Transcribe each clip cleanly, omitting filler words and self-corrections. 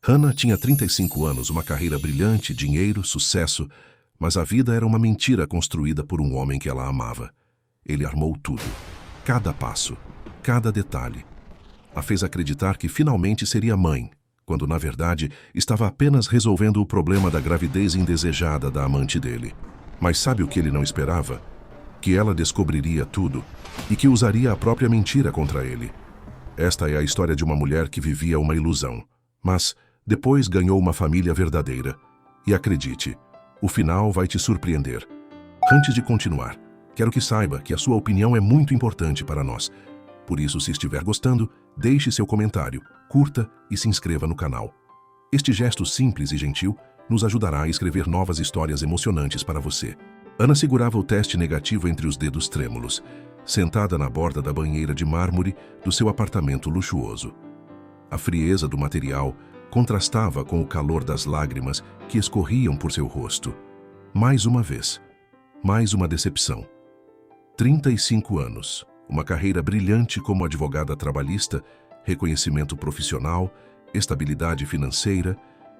Hannah tinha 35 anos, uma carreira brilhante, dinheiro, sucesso, mas a vida era uma mentira construída por um homem que ela amava. Ele armou tudo, cada passo, cada detalhe. A fez acreditar que finalmente seria mãe, quando na verdade estava apenas resolvendo o problema da gravidez indesejada da amante dele. Mas sabe o que ele não esperava? Que ela descobriria tudo e que usaria a própria mentira contra ele. Esta é a história de uma mulher que vivia uma ilusão, mas depois ganhou uma família verdadeira. E acredite, o final vai te surpreender. Antes de continuar, quero que saiba que a sua opinião é muito importante para nós. Por isso, se estiver gostando, deixe seu comentário, curta e se inscreva no canal. Este gesto simples e gentil nos ajudará a escrever novas histórias emocionantes para você. Hannah segurava o teste negativo entre os dedos trêmulos, sentada na borda da banheira de mármore do seu apartamento luxuoso. A frieza do material contrastava com o calor das lágrimas que escorriam por seu rosto. Mais uma vez, mais uma decepção. 35 anos, uma carreira brilhante como advogada trabalhista, reconhecimento profissional, estabilidade financeira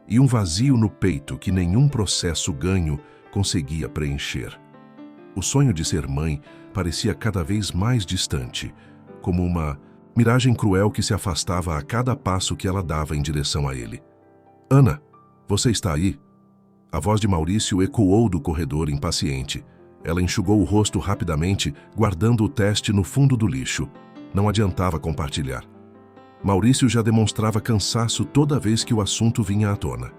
e um vazio no peito que nenhum processo ganho conseguia preencher. O sonho de ser mãe parecia cada vez mais distante, como uma miragem cruel que se afastava a cada passo que ela dava em direção a ele. Hannah, você está aí? A voz de Maurício ecoou do corredor impaciente. Ela enxugou o rosto rapidamente, guardando o teste no fundo do lixo. Não adiantava compartilhar. Maurício já demonstrava cansaço toda vez que o assunto vinha à tona.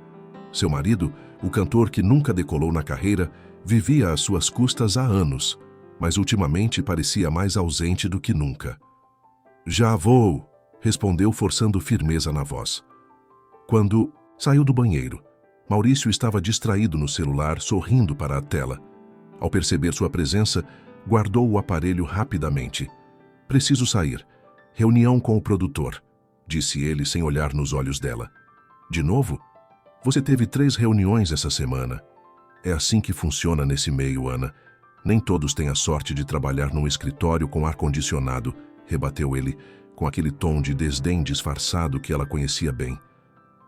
Seu marido, o cantor que nunca decolou na carreira, vivia às suas custas há anos, mas ultimamente parecia mais ausente do que nunca. Já vou, respondeu forçando firmeza na voz. Quando saiu do banheiro, Maurício estava distraído no celular, sorrindo para a tela. Ao perceber sua presença, guardou o aparelho rapidamente. Preciso sair. Reunião com o produtor, disse ele sem olhar nos olhos dela. De novo? Você teve 3 reuniões essa semana. É assim que funciona nesse meio, Hannah. Nem todos têm a sorte de trabalhar num escritório com ar-condicionado, rebateu ele, com aquele tom de desdém disfarçado que ela conhecia bem.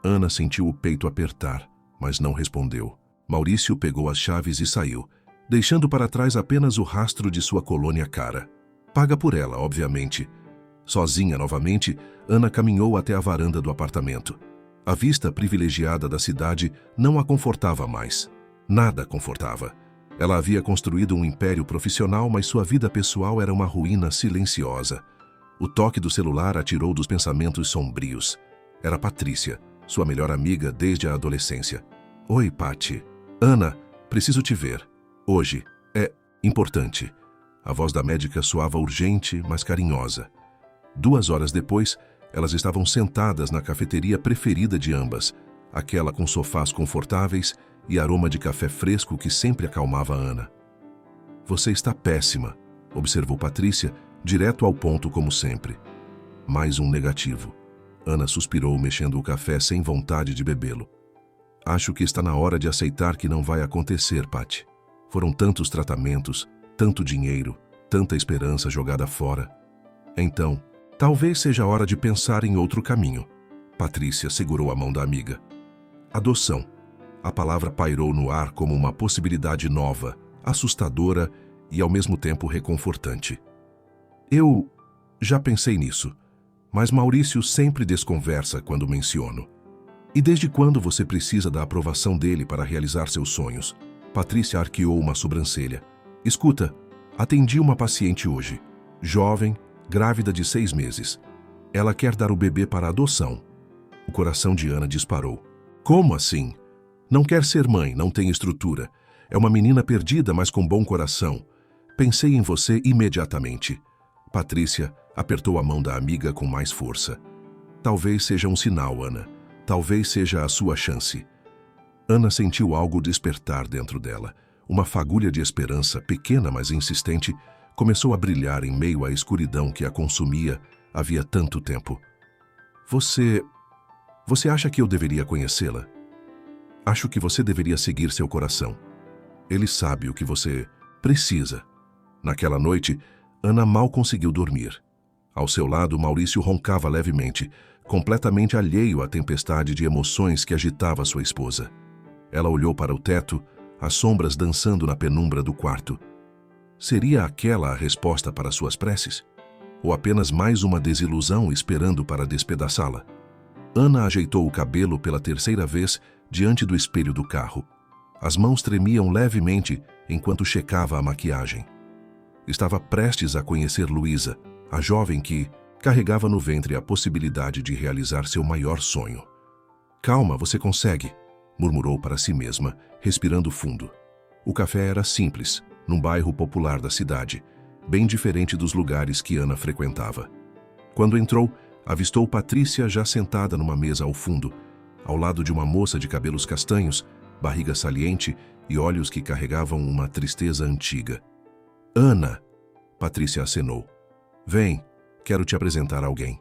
Hannah sentiu o peito apertar, mas não respondeu. Maurício pegou as chaves e saiu, deixando para trás apenas o rastro de sua colônia cara. Paga por ela, obviamente. Sozinha novamente, Hannah caminhou até a varanda do apartamento. A vista privilegiada da cidade não a confortava mais. Nada confortava. Ela havia construído um império profissional, mas sua vida pessoal era uma ruína silenciosa. O toque do celular a tirou dos pensamentos sombrios. Era Patrícia, sua melhor amiga desde a adolescência. Oi, Patty. Hannah, preciso te ver. Hoje. É importante. A voz da médica soava urgente, mas carinhosa. 2 horas depois, elas estavam sentadas na cafeteria preferida de ambas, aquela com sofás confortáveis e aroma de café fresco que sempre acalmava Hannah. Você está péssima, observou Patrícia, direto ao ponto como sempre. Mais um negativo. Hannah suspirou, mexendo o café sem vontade de bebê-lo. Acho que está na hora de aceitar que não vai acontecer, Patty. Foram tantos tratamentos, tanto dinheiro, tanta esperança jogada fora. Então, talvez seja a hora de pensar em outro caminho. Patrícia segurou a mão da amiga. Adoção. A palavra pairou no ar como uma possibilidade nova, assustadora e ao mesmo tempo reconfortante. Eu já pensei nisso, mas Maurício sempre desconversa quando menciono. E desde quando você precisa da aprovação dele para realizar seus sonhos? Patrícia arqueou uma sobrancelha. Escuta, atendi uma paciente hoje, jovem, grávida de 6 meses. Ela quer dar o bebê para adoção. O coração de Hannah disparou. Como assim? Não quer ser mãe, não tem estrutura. É uma menina perdida, mas com bom coração. Pensei em você imediatamente. Patrícia apertou a mão da amiga com mais força. Talvez seja um sinal, Hannah. Talvez seja a sua chance. Hannah sentiu algo despertar dentro dela. Uma fagulha de esperança, pequena mas insistente, começou a brilhar em meio à escuridão que a consumia havia tanto tempo. Você acha que eu deveria conhecê-la? Acho que você deveria seguir seu coração. Ele sabe o que você precisa. Naquela noite, Hannah mal conseguiu dormir. Ao seu lado, Maurício roncava levemente, completamente alheio à tempestade de emoções que agitava sua esposa. Ela olhou para o teto, as sombras dançando na penumbra do quarto. Seria aquela a resposta para suas preces? Ou apenas mais uma desilusão esperando para despedaçá-la? Ana ajeitou o cabelo pela terceira vez diante do espelho do carro. As mãos tremiam levemente enquanto checava a maquiagem. Estava prestes a conhecer Luísa, a jovem que carregava no ventre a possibilidade de realizar seu maior sonho. "Calma, você consegue", murmurou para si mesma, respirando fundo. O café era simples, num bairro popular da cidade, bem diferente dos lugares que Ana frequentava. Quando entrou, avistou Patrícia já sentada numa mesa ao fundo, ao lado de uma moça de cabelos castanhos, barriga saliente e olhos que carregavam uma tristeza antiga. "Ana", Patrícia acenou. "Vem, quero te apresentar alguém."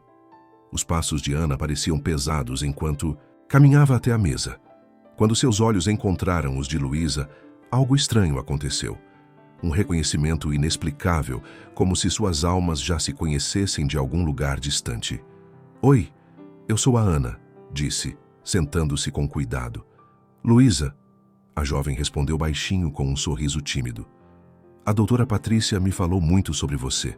Os passos de Ana pareciam pesados enquanto caminhava até a mesa. Quando seus olhos encontraram os de Luísa, algo estranho aconteceu. Um reconhecimento inexplicável, como se suas almas já se conhecessem de algum lugar distante. "Oi, eu sou a Ana", disse, sentando-se com cuidado. "Luísa", a jovem respondeu baixinho com um sorriso tímido. "A doutora Patrícia me falou muito sobre você."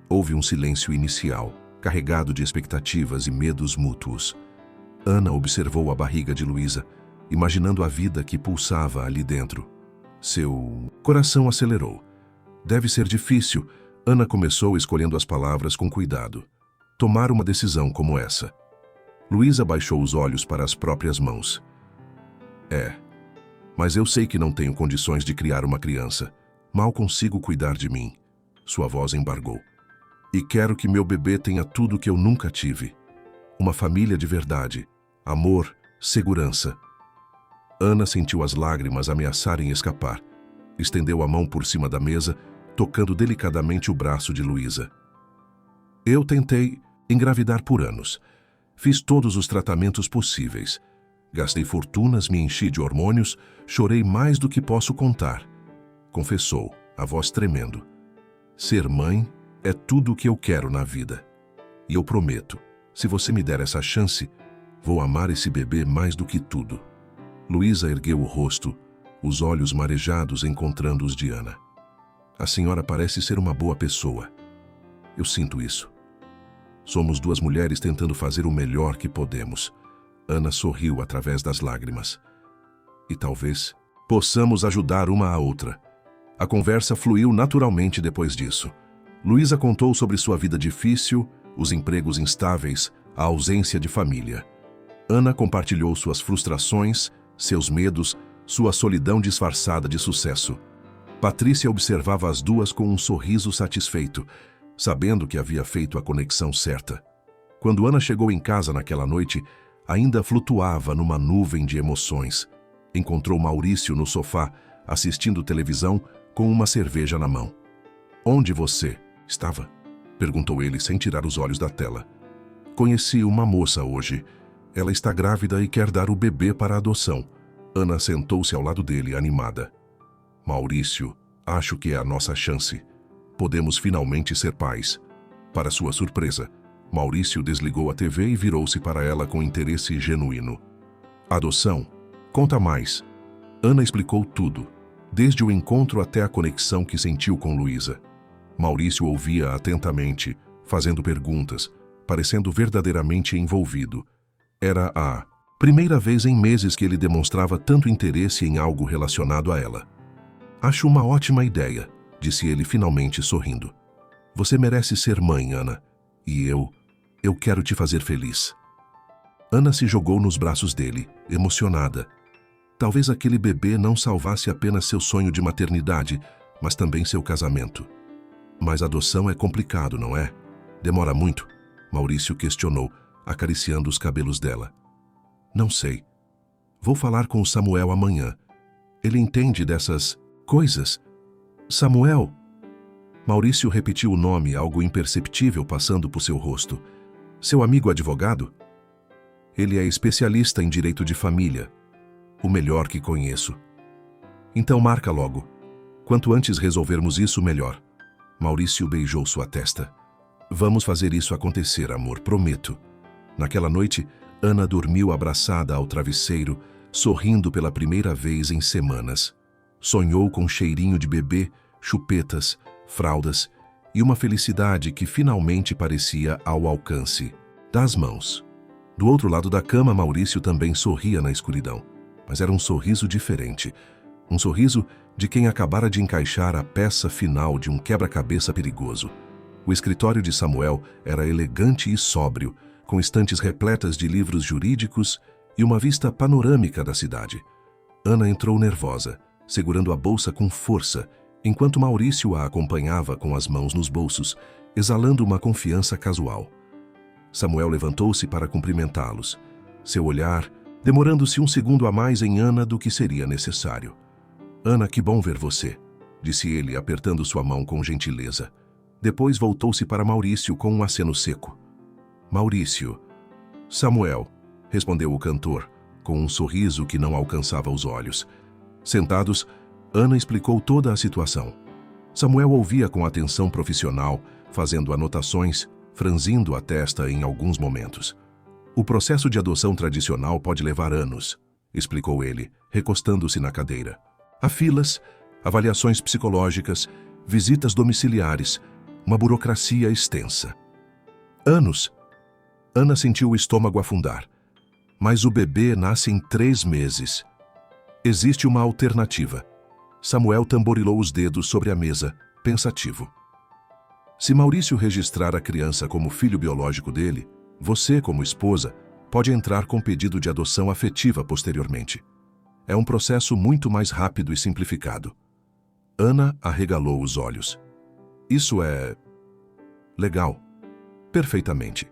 Houve um silêncio inicial, carregado de expectativas e medos mútuos. Ana observou a barriga de Luísa, imaginando a vida que pulsava ali dentro. Seu coração acelerou. "Deve ser difícil", Ana começou escolhendo as palavras com cuidado. "Tomar uma decisão como essa." Luísa baixou os olhos para as próprias mãos. "É, mas eu sei que não tenho condições de criar uma criança. Mal consigo cuidar de mim." Sua voz embargou. "E quero que meu bebê tenha tudo que eu nunca tive. Uma família de verdade, amor, segurança." Ana sentiu as lágrimas ameaçarem escapar. Estendeu a mão por cima da mesa, tocando delicadamente o braço de Luísa. "Eu tentei engravidar por anos. Fiz todos os tratamentos possíveis. Gastei fortunas, me enchi de hormônios, chorei mais do que posso contar", confessou, a voz tremendo. "Ser mãe é tudo o que eu quero na vida. E eu prometo, se você me der essa chance, vou amar esse bebê mais do que tudo." Luísa ergueu o rosto, os olhos marejados encontrando os de Ana. "A senhora parece ser uma boa pessoa. Eu sinto isso. Somos duas mulheres tentando fazer o melhor que podemos." Ana sorriu através das lágrimas. "E talvez possamos ajudar uma à outra." A conversa fluiu naturalmente depois disso. Luísa contou sobre sua vida difícil, os empregos instáveis, a ausência de família. Ana compartilhou suas frustrações, seus medos, sua solidão disfarçada de sucesso. Patrícia observava as duas com um sorriso satisfeito, sabendo que havia feito a conexão certa. Quando Ana chegou em casa naquela noite, ainda flutuava numa nuvem de emoções. Encontrou Maurício no sofá, assistindo televisão, com uma cerveja na mão. "Onde você estava?" perguntou ele sem tirar os olhos da tela. "Conheci uma moça hoje. Ela está grávida e quer dar o bebê para adoção." Ana sentou-se ao lado dele, animada. "Maurício, acho que é a nossa chance. Podemos finalmente ser pais." Para sua surpresa, Maurício desligou a TV e virou-se para ela com interesse genuíno. "Adoção? Conta mais." Ana explicou tudo, desde o encontro até a conexão que sentiu com Luísa. Maurício ouvia atentamente, fazendo perguntas, parecendo verdadeiramente envolvido. Era a primeira vez em meses que ele demonstrava tanto interesse em algo relacionado a ela. "Acho uma ótima ideia", disse ele finalmente sorrindo. "Você merece ser mãe, Ana. E eu quero te fazer feliz." Ana se jogou nos braços dele, emocionada. Talvez aquele bebê não salvasse apenas seu sonho de maternidade, mas também seu casamento. "Mas adoção é complicado, não é? Demora muito?" Maurício questionou, acariciando os cabelos dela. "Não sei. Vou falar com o Samuel amanhã. Ele entende dessas coisas." "Samuel?" Maurício repetiu o nome, algo imperceptível passando por seu rosto. "Seu amigo advogado?" "Ele é especialista em direito de família. O melhor que conheço." "Então marca logo. Quanto antes resolvermos isso, melhor." Maurício beijou sua testa. Vamos fazer isso acontecer, amor, prometo. Naquela noite, Ana dormiu abraçada ao travesseiro, sorrindo pela primeira vez em semanas. Sonhou com cheirinho de bebê, chupetas, fraldas e uma felicidade que finalmente parecia ao alcance das mãos. Do outro lado da cama, Maurício também sorria na escuridão, mas era um sorriso diferente. Um sorriso de quem acabara de encaixar a peça final de um quebra-cabeça perigoso. O escritório de Samuel era elegante e sóbrio, com estantes repletas de livros jurídicos e uma vista panorâmica da cidade. Ana entrou nervosa, segurando a bolsa com força, enquanto Maurício a acompanhava com as mãos nos bolsos, exalando uma confiança casual. Samuel levantou-se para cumprimentá-los, seu olhar demorando-se um segundo a mais em Ana do que seria necessário. «Ana, que bom ver você», disse ele, apertando sua mão com gentileza. Depois voltou-se para Maurício com um aceno seco. «Maurício». «Samuel», respondeu o cantor, com um sorriso que não alcançava os olhos. Sentados, Ana explicou toda a situação. Samuel ouvia com atenção profissional, fazendo anotações, franzindo a testa em alguns momentos. «O processo de adoção tradicional pode levar anos», explicou ele, recostando-se na cadeira. «Há filas, avaliações psicológicas, visitas domiciliares, uma burocracia extensa.» «Anos?» Ana sentiu o estômago afundar. «Mas o bebê nasce em 3 meses. Existe uma alternativa.» Samuel tamborilou os dedos sobre a mesa, pensativo. «Se Maurício registrar a criança como filho biológico dele, você, como esposa, pode entrar com pedido de adoção afetiva posteriormente. É um processo muito mais rápido e simplificado.» Ana arregalou os olhos. «Isso é... legal. Perfeitamente.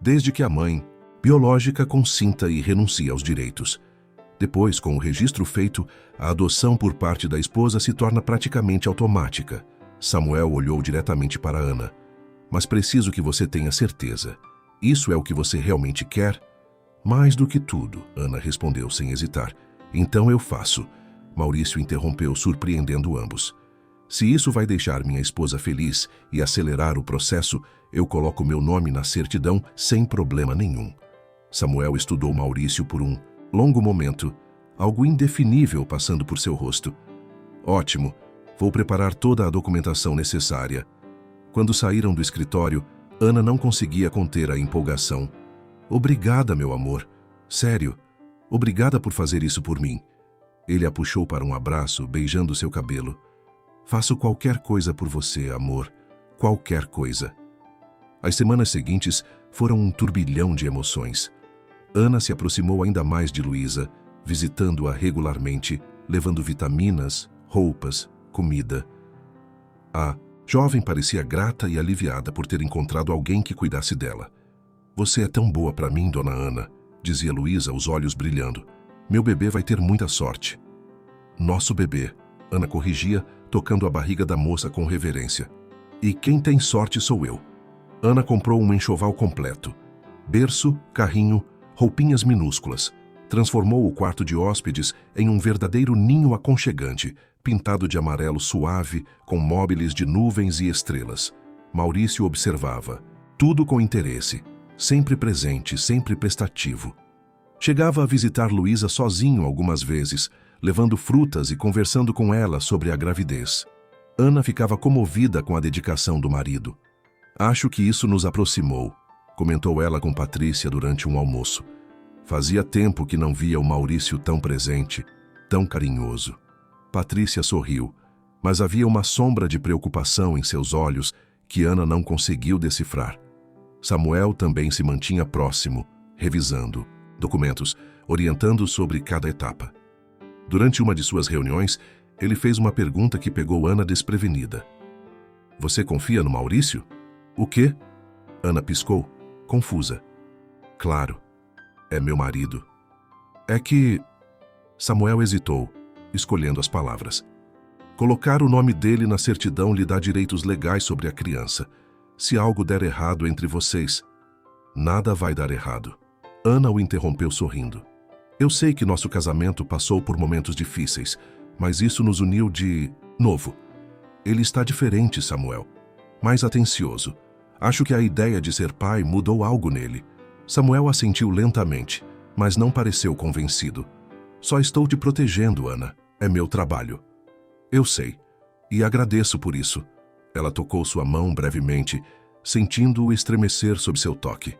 Desde que a mãe biológica consinta e renuncie aos direitos. Depois, com o registro feito, a adoção por parte da esposa se torna praticamente automática.» Samuel olhou diretamente para Ana. «Mas preciso que você tenha certeza. Isso é o que você realmente quer?» «Mais do que tudo», Ana respondeu sem hesitar. «Então eu faço.» Maurício interrompeu, surpreendendo ambos. «Se isso vai deixar minha esposa feliz e acelerar o processo, eu coloco meu nome na certidão sem problema nenhum.» Samuel estudou Maurício por um longo momento, algo indefinível passando por seu rosto. «Ótimo. Vou preparar toda a documentação necessária.» Quando saíram do escritório, Ana não conseguia conter a empolgação. «Obrigada, meu amor. Sério. Obrigada por fazer isso por mim.» Ele a puxou para um abraço, beijando seu cabelo. «Faço qualquer coisa por você, amor. Qualquer coisa.» As semanas seguintes foram um turbilhão de emoções. Ana se aproximou ainda mais de Luísa, visitando-a regularmente, levando vitaminas, roupas, comida. A jovem parecia grata e aliviada por ter encontrado alguém que cuidasse dela. «Você é tão boa para mim, dona Ana», dizia Luísa, os olhos brilhando. «Meu bebê vai ter muita sorte.» «Nosso bebê», Ana corrigia, tocando a barriga da moça com reverência. «E quem tem sorte sou eu.» Ana comprou um enxoval completo. Berço, carrinho, roupinhas minúsculas. Transformou o quarto de hóspedes em um verdadeiro ninho aconchegante, pintado de amarelo suave, com móveis de nuvens e estrelas. Maurício observava. Tudo com interesse. Sempre presente, sempre prestativo. Chegava a visitar Luísa sozinho algumas vezes, levando frutas e conversando com ela sobre a gravidez. Ana ficava comovida com a dedicação do marido. «Acho que isso nos aproximou», comentou ela com Patrícia durante um almoço. Fazia tempo que não via o Maurício tão presente, tão carinhoso. Patrícia sorriu, mas havia uma sombra de preocupação em seus olhos que Ana não conseguiu decifrar. Samuel também se mantinha próximo, revisando documentos, orientando sobre cada etapa. Durante uma de suas reuniões, ele fez uma pergunta que pegou Ana desprevenida. «Você confia no Maurício?» «O quê?» Ana piscou, confusa. «Claro, é meu marido.» «É que...» Samuel hesitou, escolhendo as palavras. «Colocar o nome dele na certidão lhe dá direitos legais sobre a criança. Se algo der errado entre vocês...» «Nada vai dar errado.» Ana o interrompeu sorrindo. «Eu sei que nosso casamento passou por momentos difíceis, mas isso nos uniu de novo. Ele está diferente, Samuel. Mais atencioso. Acho que a ideia de ser pai mudou algo nele. Samuel assentiu lentamente, mas não pareceu convencido. Só estou te protegendo, Ana. É meu trabalho. Eu sei. E agradeço por isso. Ela tocou sua mão brevemente, sentindo-o estremecer sob seu toque.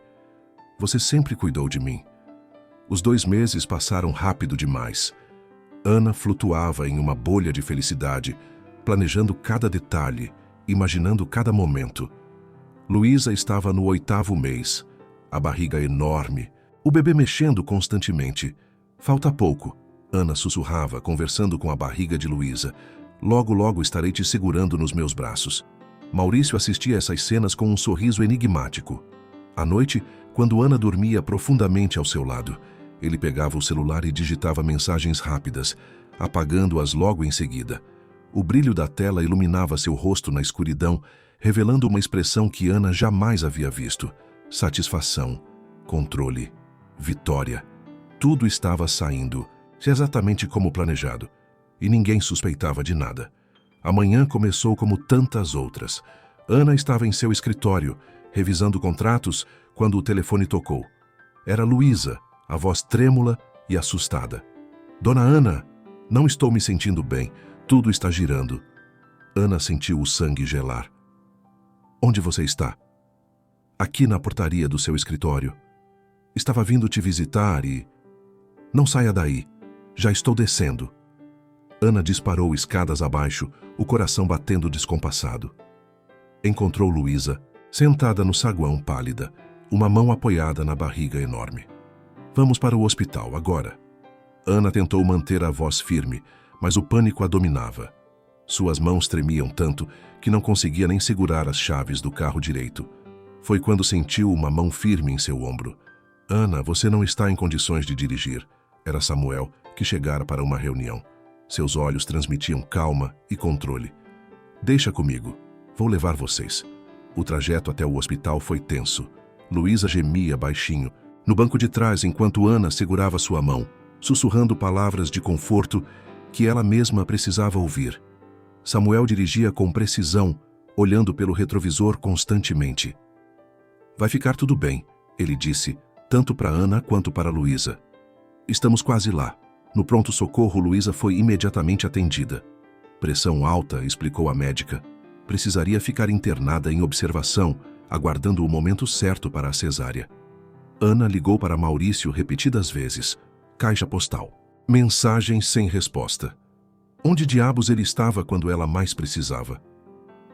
Você sempre cuidou de mim. Os 2 meses passaram rápido demais. Ana flutuava em uma bolha de felicidade, planejando cada detalhe, imaginando cada momento. Luísa estava no 8º mês, a barriga enorme, o bebê mexendo constantemente. Falta pouco, Ana sussurrava, conversando com a barriga de Luísa. Logo, logo estarei te segurando nos meus braços. Maurício assistia essas cenas com um sorriso enigmático. À noite, quando Ana dormia profundamente ao seu lado, ele pegava o celular e digitava mensagens rápidas, apagando-as logo em seguida. O brilho da tela iluminava seu rosto na escuridão, revelando uma expressão que Ana jamais havia visto. Satisfação, controle, vitória. Tudo estava saindo, exatamente como planejado, e ninguém suspeitava de nada. A manhã começou como tantas outras. Ana estava em seu escritório, revisando contratos, quando o telefone tocou. Era Luísa, a voz trêmula e assustada. Dona Ana, não estou me sentindo bem. Tudo está girando. Ana sentiu o sangue gelar. Onde você está? Aqui na portaria do seu escritório. Estava vindo te visitar e... Não saia daí. Já estou descendo. Ana disparou escadas abaixo, o coração batendo descompassado. Encontrou Luísa, sentada no saguão pálida, uma mão apoiada na barriga enorme. Vamos para o hospital, agora. Ana tentou manter a voz firme, mas o pânico a dominava. Suas mãos tremiam tanto que não conseguia nem segurar as chaves do carro direito. Foi quando sentiu uma mão firme em seu ombro. Ana, você não está em condições de dirigir. Era Samuel, que chegara para uma reunião. Seus olhos transmitiam calma e controle. Deixa comigo. Vou levar vocês. O trajeto até o hospital foi tenso. Luísa gemia baixinho, no banco de trás, enquanto Ana segurava sua mão, sussurrando palavras de conforto que ela mesma precisava ouvir. Samuel dirigia com precisão, olhando pelo retrovisor constantemente. Vai ficar tudo bem, ele disse, tanto para Ana quanto para Luísa. Estamos quase lá. No pronto-socorro, Luísa foi imediatamente atendida. Pressão alta, explicou a médica. Precisaria ficar internada em observação, aguardando o momento certo para a cesárea. Ana ligou para Maurício repetidas vezes. Caixa postal. Mensagem sem resposta. Onde diabos ele estava quando ela mais precisava?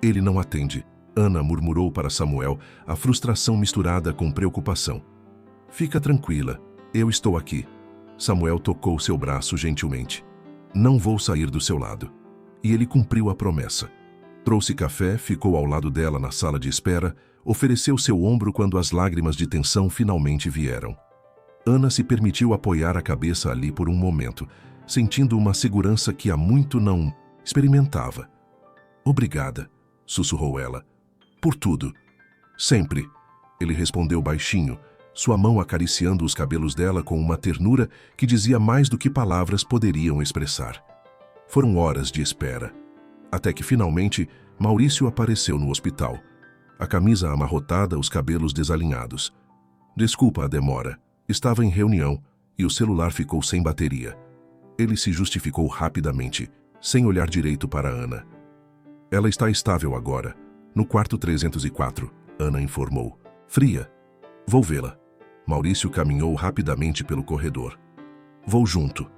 Ele não atende. Ana murmurou para Samuel, a frustração misturada com preocupação. Fica tranquila, eu estou aqui. Samuel tocou seu braço gentilmente. Não vou sair do seu lado. E ele cumpriu a promessa. Trouxe café, ficou ao lado dela na sala de espera, ofereceu seu ombro quando as lágrimas de tensão finalmente vieram. Ana se permitiu apoiar a cabeça ali por um momento, sentindo uma segurança que há muito não experimentava. Obrigada, sussurrou ela. Por tudo. Sempre. Ele respondeu baixinho, sua mão acariciando os cabelos dela com uma ternura que dizia mais do que palavras poderiam expressar. Foram horas de espera. Até que, finalmente, Maurício apareceu no hospital. A camisa amarrotada, os cabelos desalinhados. Desculpa a demora. Estava em reunião e o celular ficou sem bateria. Ele se justificou rapidamente, sem olhar direito para Ana. Ela está estável agora. No quarto 304, Ana informou. Fria. Vou vê-la. Maurício caminhou rapidamente pelo corredor. Vou junto.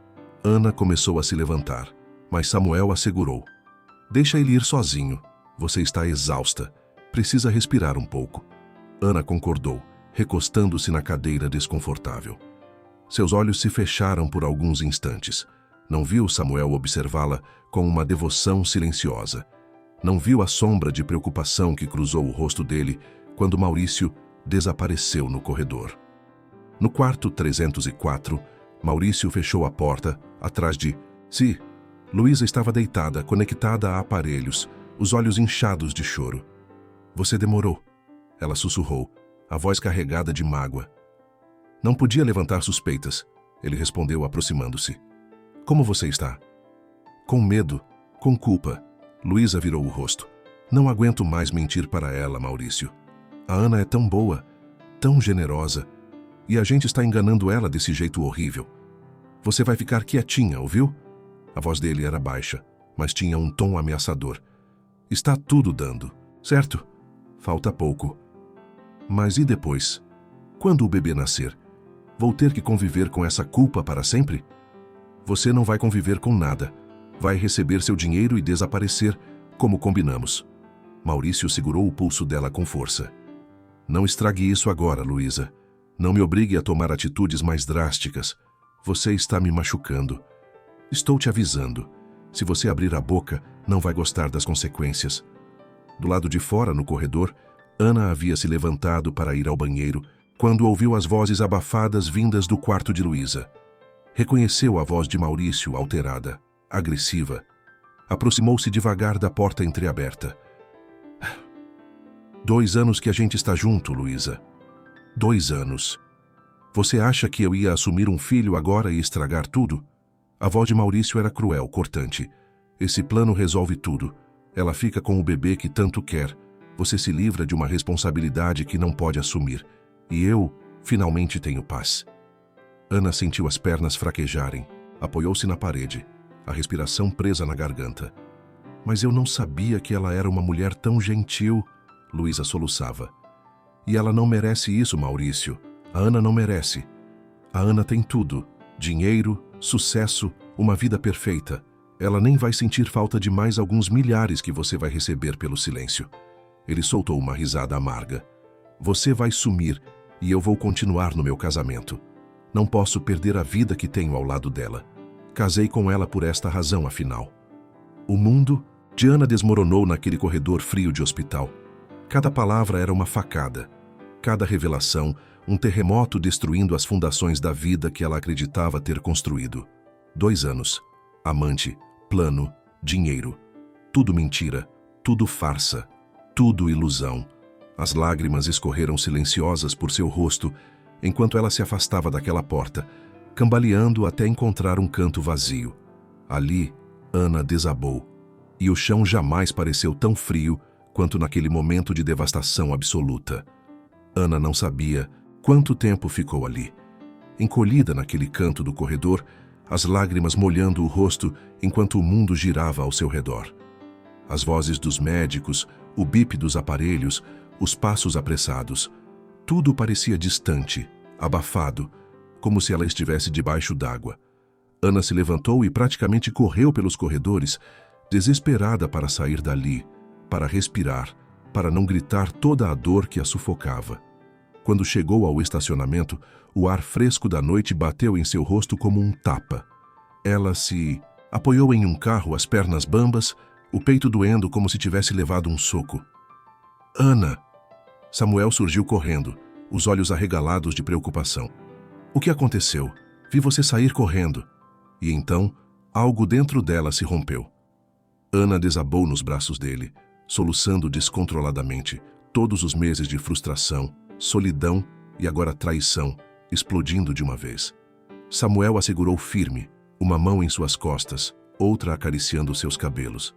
Ana começou a se levantar, mas Samuel a segurou. Deixa ele ir sozinho. Você está exausta. Precisa respirar um pouco. Ana concordou, recostando-se na cadeira desconfortável. Seus olhos se fecharam por alguns instantes. Não viu Samuel observá-la com uma devoção silenciosa. Não viu a sombra de preocupação que cruzou o rosto dele quando Maurício desapareceu no corredor. No quarto 304, Maurício fechou a porta, atrás de si. Luísa estava deitada, conectada a aparelhos, os olhos inchados de choro. Você demorou, ela sussurrou, a voz carregada de mágoa. Não podia levantar suspeitas, ele respondeu aproximando-se. Como você está? Com medo, com culpa. Luísa virou o rosto. Não aguento mais mentir para ela, Maurício. A Ana é tão boa, tão generosa, e a gente está enganando ela desse jeito horrível. Você vai ficar quietinha, ouviu? A voz dele era baixa, mas tinha um tom ameaçador. Está tudo dando, certo? Falta pouco. Mas e depois? Quando o bebê nascer? Vou ter que conviver com essa culpa para sempre? Você não vai conviver com nada. Vai receber seu dinheiro e desaparecer, como combinamos. Maurício segurou o pulso dela com força. Não estrague isso agora, Luísa. Não me obrigue a tomar atitudes mais drásticas. Você está me machucando. Estou te avisando. Se você abrir a boca, não vai gostar das consequências. Do lado de fora, no corredor, Ana havia se levantado para ir ao banheiro quando ouviu as vozes abafadas vindas do quarto de Luísa. Reconheceu a voz de Maurício alterada, agressiva. Aproximou-se devagar da porta entreaberta. 2 anos que a gente está junto, Luísa. 2 anos. Você acha que eu ia assumir um filho agora e estragar tudo? A voz de Maurício era cruel, cortante. Esse plano resolve tudo. Ela fica com o bebê que tanto quer. Você se livra de uma responsabilidade que não pode assumir. E eu, finalmente, tenho paz. Ana sentiu as pernas fraquejarem. Apoiou-se na parede, a respiração presa na garganta. Mas eu não sabia que ela era uma mulher tão gentil, Luísa soluçava. E ela não merece isso, Maurício. A Ana não merece. A Ana tem tudo. Dinheiro, sucesso, uma vida perfeita. Ela nem vai sentir falta de mais alguns milhares que você vai receber pelo silêncio. Ele soltou uma risada amarga. Você vai sumir e eu vou continuar no meu casamento. Não posso perder a vida que tenho ao lado dela. Casei com ela por esta razão, afinal. O mundo de Ana desmoronou naquele corredor frio de hospital. Cada palavra era uma facada. Cada revelação, um terremoto destruindo as fundações da vida que ela acreditava ter construído. 2 anos. Amante, plano, dinheiro. Tudo mentira, tudo farsa, tudo ilusão. As lágrimas escorreram silenciosas por seu rosto enquanto ela se afastava daquela porta, cambaleando até encontrar um canto vazio. Ali, Ana desabou, e o chão jamais pareceu tão frio quanto naquele momento de devastação absoluta. Ana não sabia quanto tempo ficou ali, encolhida naquele canto do corredor, as lágrimas molhando o rosto enquanto o mundo girava ao seu redor. As vozes dos médicos, o bip dos aparelhos, os passos apressados. Tudo parecia distante, abafado, como se ela estivesse debaixo d'água. Ana se levantou e praticamente correu pelos corredores, desesperada para sair dali, para respirar, para não gritar toda a dor que a sufocava. Quando chegou ao estacionamento, o ar fresco da noite bateu em seu rosto como um tapa. Ela se apoiou em um carro, as pernas bambas, o peito doendo como se tivesse levado um soco. Ana! Samuel surgiu correndo, os olhos arregalados de preocupação. O que aconteceu? Vi você sair correndo. E então, algo dentro dela se rompeu. Ana desabou nos braços dele, soluçando descontroladamente, todos os meses de frustração, solidão e agora traição, explodindo de uma vez. Samuel a segurou firme, uma mão em suas costas, outra acariciando seus cabelos.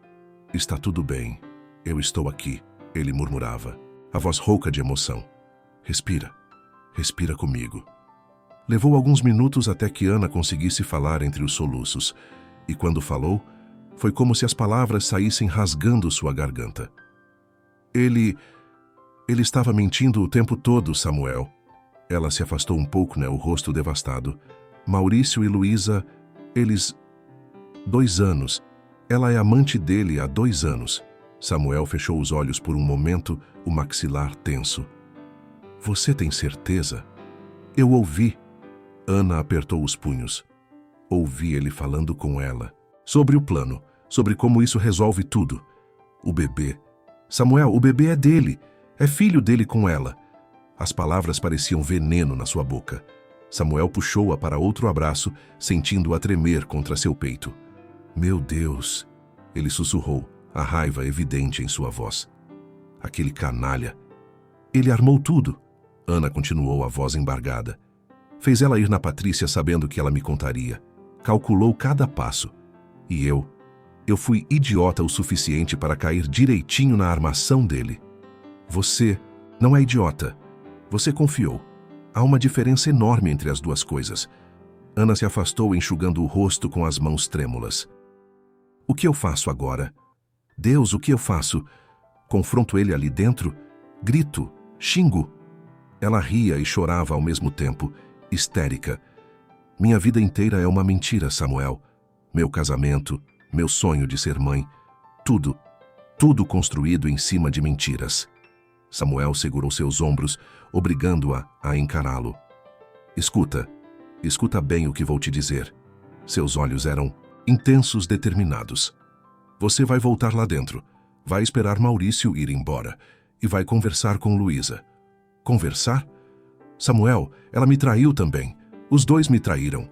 Está tudo bem. Eu estou aqui, ele murmurava, a voz rouca de emoção. Respira. Respira comigo. Levou alguns minutos até que Ana conseguisse falar entre os soluços, e quando falou, foi como se as palavras saíssem rasgando sua garganta. Ele estava mentindo o tempo todo, Samuel. Ela se afastou um pouco, o rosto devastado. Maurício e Luísa, eles... 2 anos. Ela é amante dele há 2 anos. Samuel fechou os olhos por um momento, o maxilar tenso. Você tem certeza? Eu ouvi. Ana apertou os punhos. Ouvi ele falando com ela. Sobre o plano, sobre como isso resolve tudo. O bebê. Samuel, o bebê é dele. É filho dele com ela. As palavras pareciam veneno na sua boca. Samuel puxou-a para outro abraço, sentindo-a tremer contra seu peito. Meu Deus! Ele sussurrou, a raiva evidente em sua voz. Aquele canalha. Ele armou tudo. Ana continuou, a voz embargada. Fez ela ir na Patrícia sabendo que ela me contaria. Calculou cada passo. E eu fui idiota o suficiente para cair direitinho na armação dele. Você Não é idiota. Você confiou. Há uma diferença enorme entre as duas coisas. Ana se afastou, enxugando o rosto com as mãos trêmulas. O que eu faço agora? Deus, o que eu faço? Confronto ele ali dentro? Grito? Xingo? Ela ria e chorava ao mesmo tempo, histérica. Minha vida inteira é uma mentira, Samuel. Meu casamento, meu sonho de ser mãe. Tudo construído em cima de mentiras. Samuel segurou seus ombros, obrigando-a a encará-lo. Escuta bem o que vou te dizer. Seus olhos eram intensos, determinados. Você vai voltar lá dentro, vai esperar Maurício ir embora e vai conversar com Luísa. Conversar? Samuel, ela me traiu também. Os dois me traíram.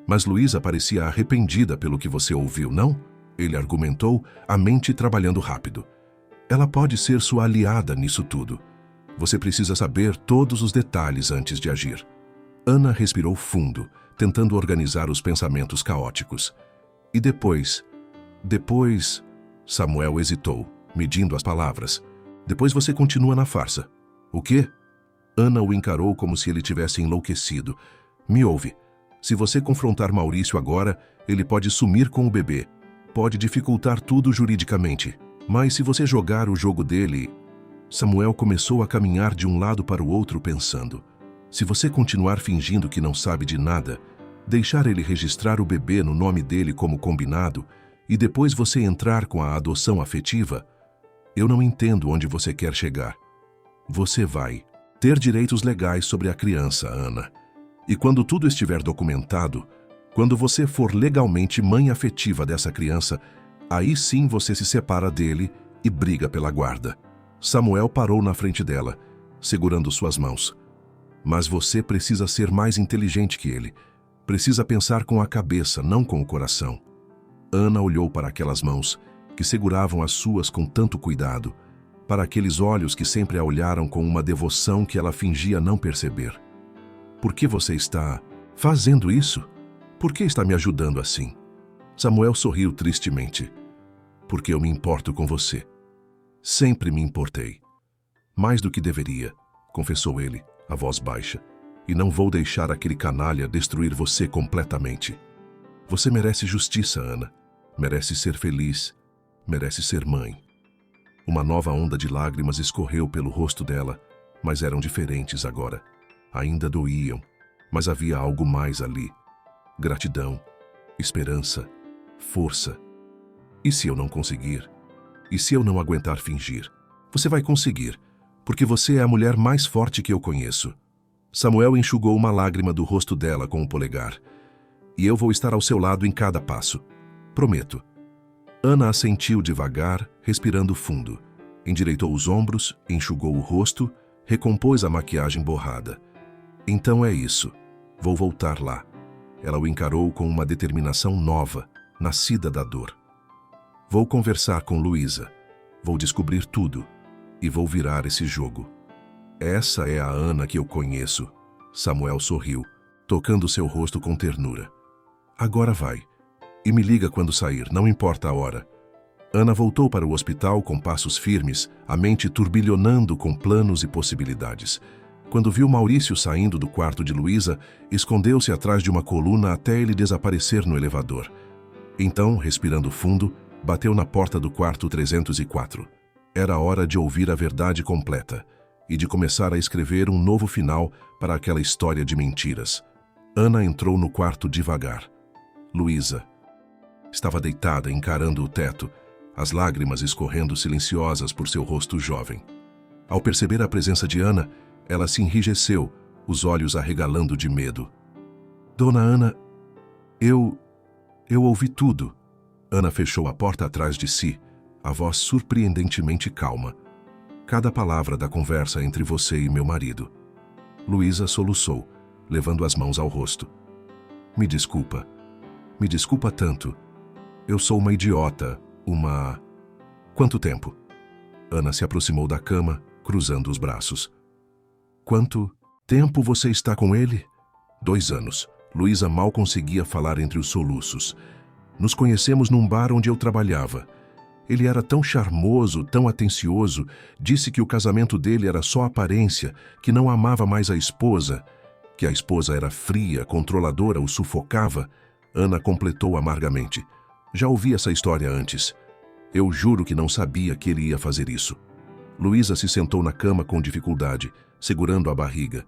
Mas Luísa parecia arrependida pelo que você ouviu, não? Ele argumentou, a mente trabalhando rápido. Ela pode ser sua aliada nisso tudo. Você precisa saber todos os detalhes antes de agir. Ana respirou fundo, tentando organizar os pensamentos caóticos. E depois... Samuel hesitou, medindo as palavras. Depois você continua na farsa. O quê? Ana o encarou como se ele tivesse enlouquecido. Me ouve. Se você confrontar Maurício agora, ele pode sumir com o bebê. Pode dificultar tudo juridicamente. Mas se você jogar o jogo dele... Samuel começou a caminhar de um lado para o outro pensando. Se você continuar fingindo que não sabe de nada, deixar ele registrar o bebê no nome dele como combinado e depois você entrar com a adoção afetiva, eu não entendo onde você quer chegar. Você vai ter direitos legais sobre a criança, Ana. E quando tudo estiver documentado, quando você for legalmente mãe afetiva dessa criança, aí sim você se separa dele e briga pela guarda. Samuel parou na frente dela, segurando suas mãos. Mas você precisa ser mais inteligente que ele. Precisa pensar com a cabeça, não com o coração. Ana olhou para aquelas mãos, que seguravam as suas com tanto cuidado, para aqueles olhos que sempre a olharam com uma devoção que ela fingia não perceber. Por que você está fazendo isso? Por que está me ajudando assim? Samuel sorriu tristemente. Porque eu me importo com você. Sempre me importei. Mais do que deveria, confessou ele, a voz baixa. E não vou deixar aquele canalha destruir você completamente. Você merece justiça, Ana. Merece ser feliz. Merece ser mãe. Uma nova onda de lágrimas escorreu pelo rosto dela, mas eram diferentes agora. Ainda doíam, mas havia algo mais ali. Gratidão, esperança, força. E se eu não conseguir? E se eu não aguentar fingir? Você vai conseguir, porque você é a mulher mais forte que eu conheço. Samuel enxugou uma lágrima do rosto dela com o polegar. E eu vou estar ao seu lado em cada passo. Prometo. Ana assentiu devagar, respirando fundo. Endireitou os ombros, enxugou o rosto, recompôs a maquiagem borrada. Então é isso. Vou voltar lá. Ela o encarou com uma determinação nova, nascida da dor. Vou conversar com Luísa. Vou descobrir tudo. E vou virar esse jogo. Essa é a Ana que eu conheço. Samuel sorriu, tocando seu rosto com ternura. Agora vai. E me liga quando sair, não importa a hora. Ana voltou para o hospital com passos firmes, a mente turbilhonando com planos e possibilidades. Quando viu Maurício saindo do quarto de Luísa, escondeu-se atrás de uma coluna até ele desaparecer no elevador. Então, respirando fundo, bateu na porta do quarto 304. Era hora de ouvir a verdade completa e de começar a escrever um novo final para aquela história de mentiras. Ana entrou no quarto devagar. Luísa estava deitada encarando o teto, as lágrimas escorrendo silenciosas por seu rosto jovem. Ao perceber a presença de Ana, ela se enrijeceu, os olhos arregalando de medo. Dona Ana, eu ouvi tudo. Ana fechou a porta atrás de si, a voz surpreendentemente calma. Cada palavra da conversa entre você e meu marido. Luísa soluçou, levando as mãos ao rosto. Me desculpa tanto. Eu sou uma idiota, uma... Quanto tempo? Ana se aproximou da cama, cruzando os braços. Quanto tempo você está com ele? 2 anos. Luísa mal conseguia falar entre os soluços. Nos conhecemos num bar onde eu trabalhava. Ele era tão charmoso, tão atencioso, disse que o casamento dele era só aparência, que não amava mais a esposa, que a esposa era fria, controladora, o sufocava. Ana completou amargamente. Já ouvi essa história antes. Eu juro que não sabia que ele ia fazer isso. Luísa se sentou na cama com dificuldade, segurando a barriga.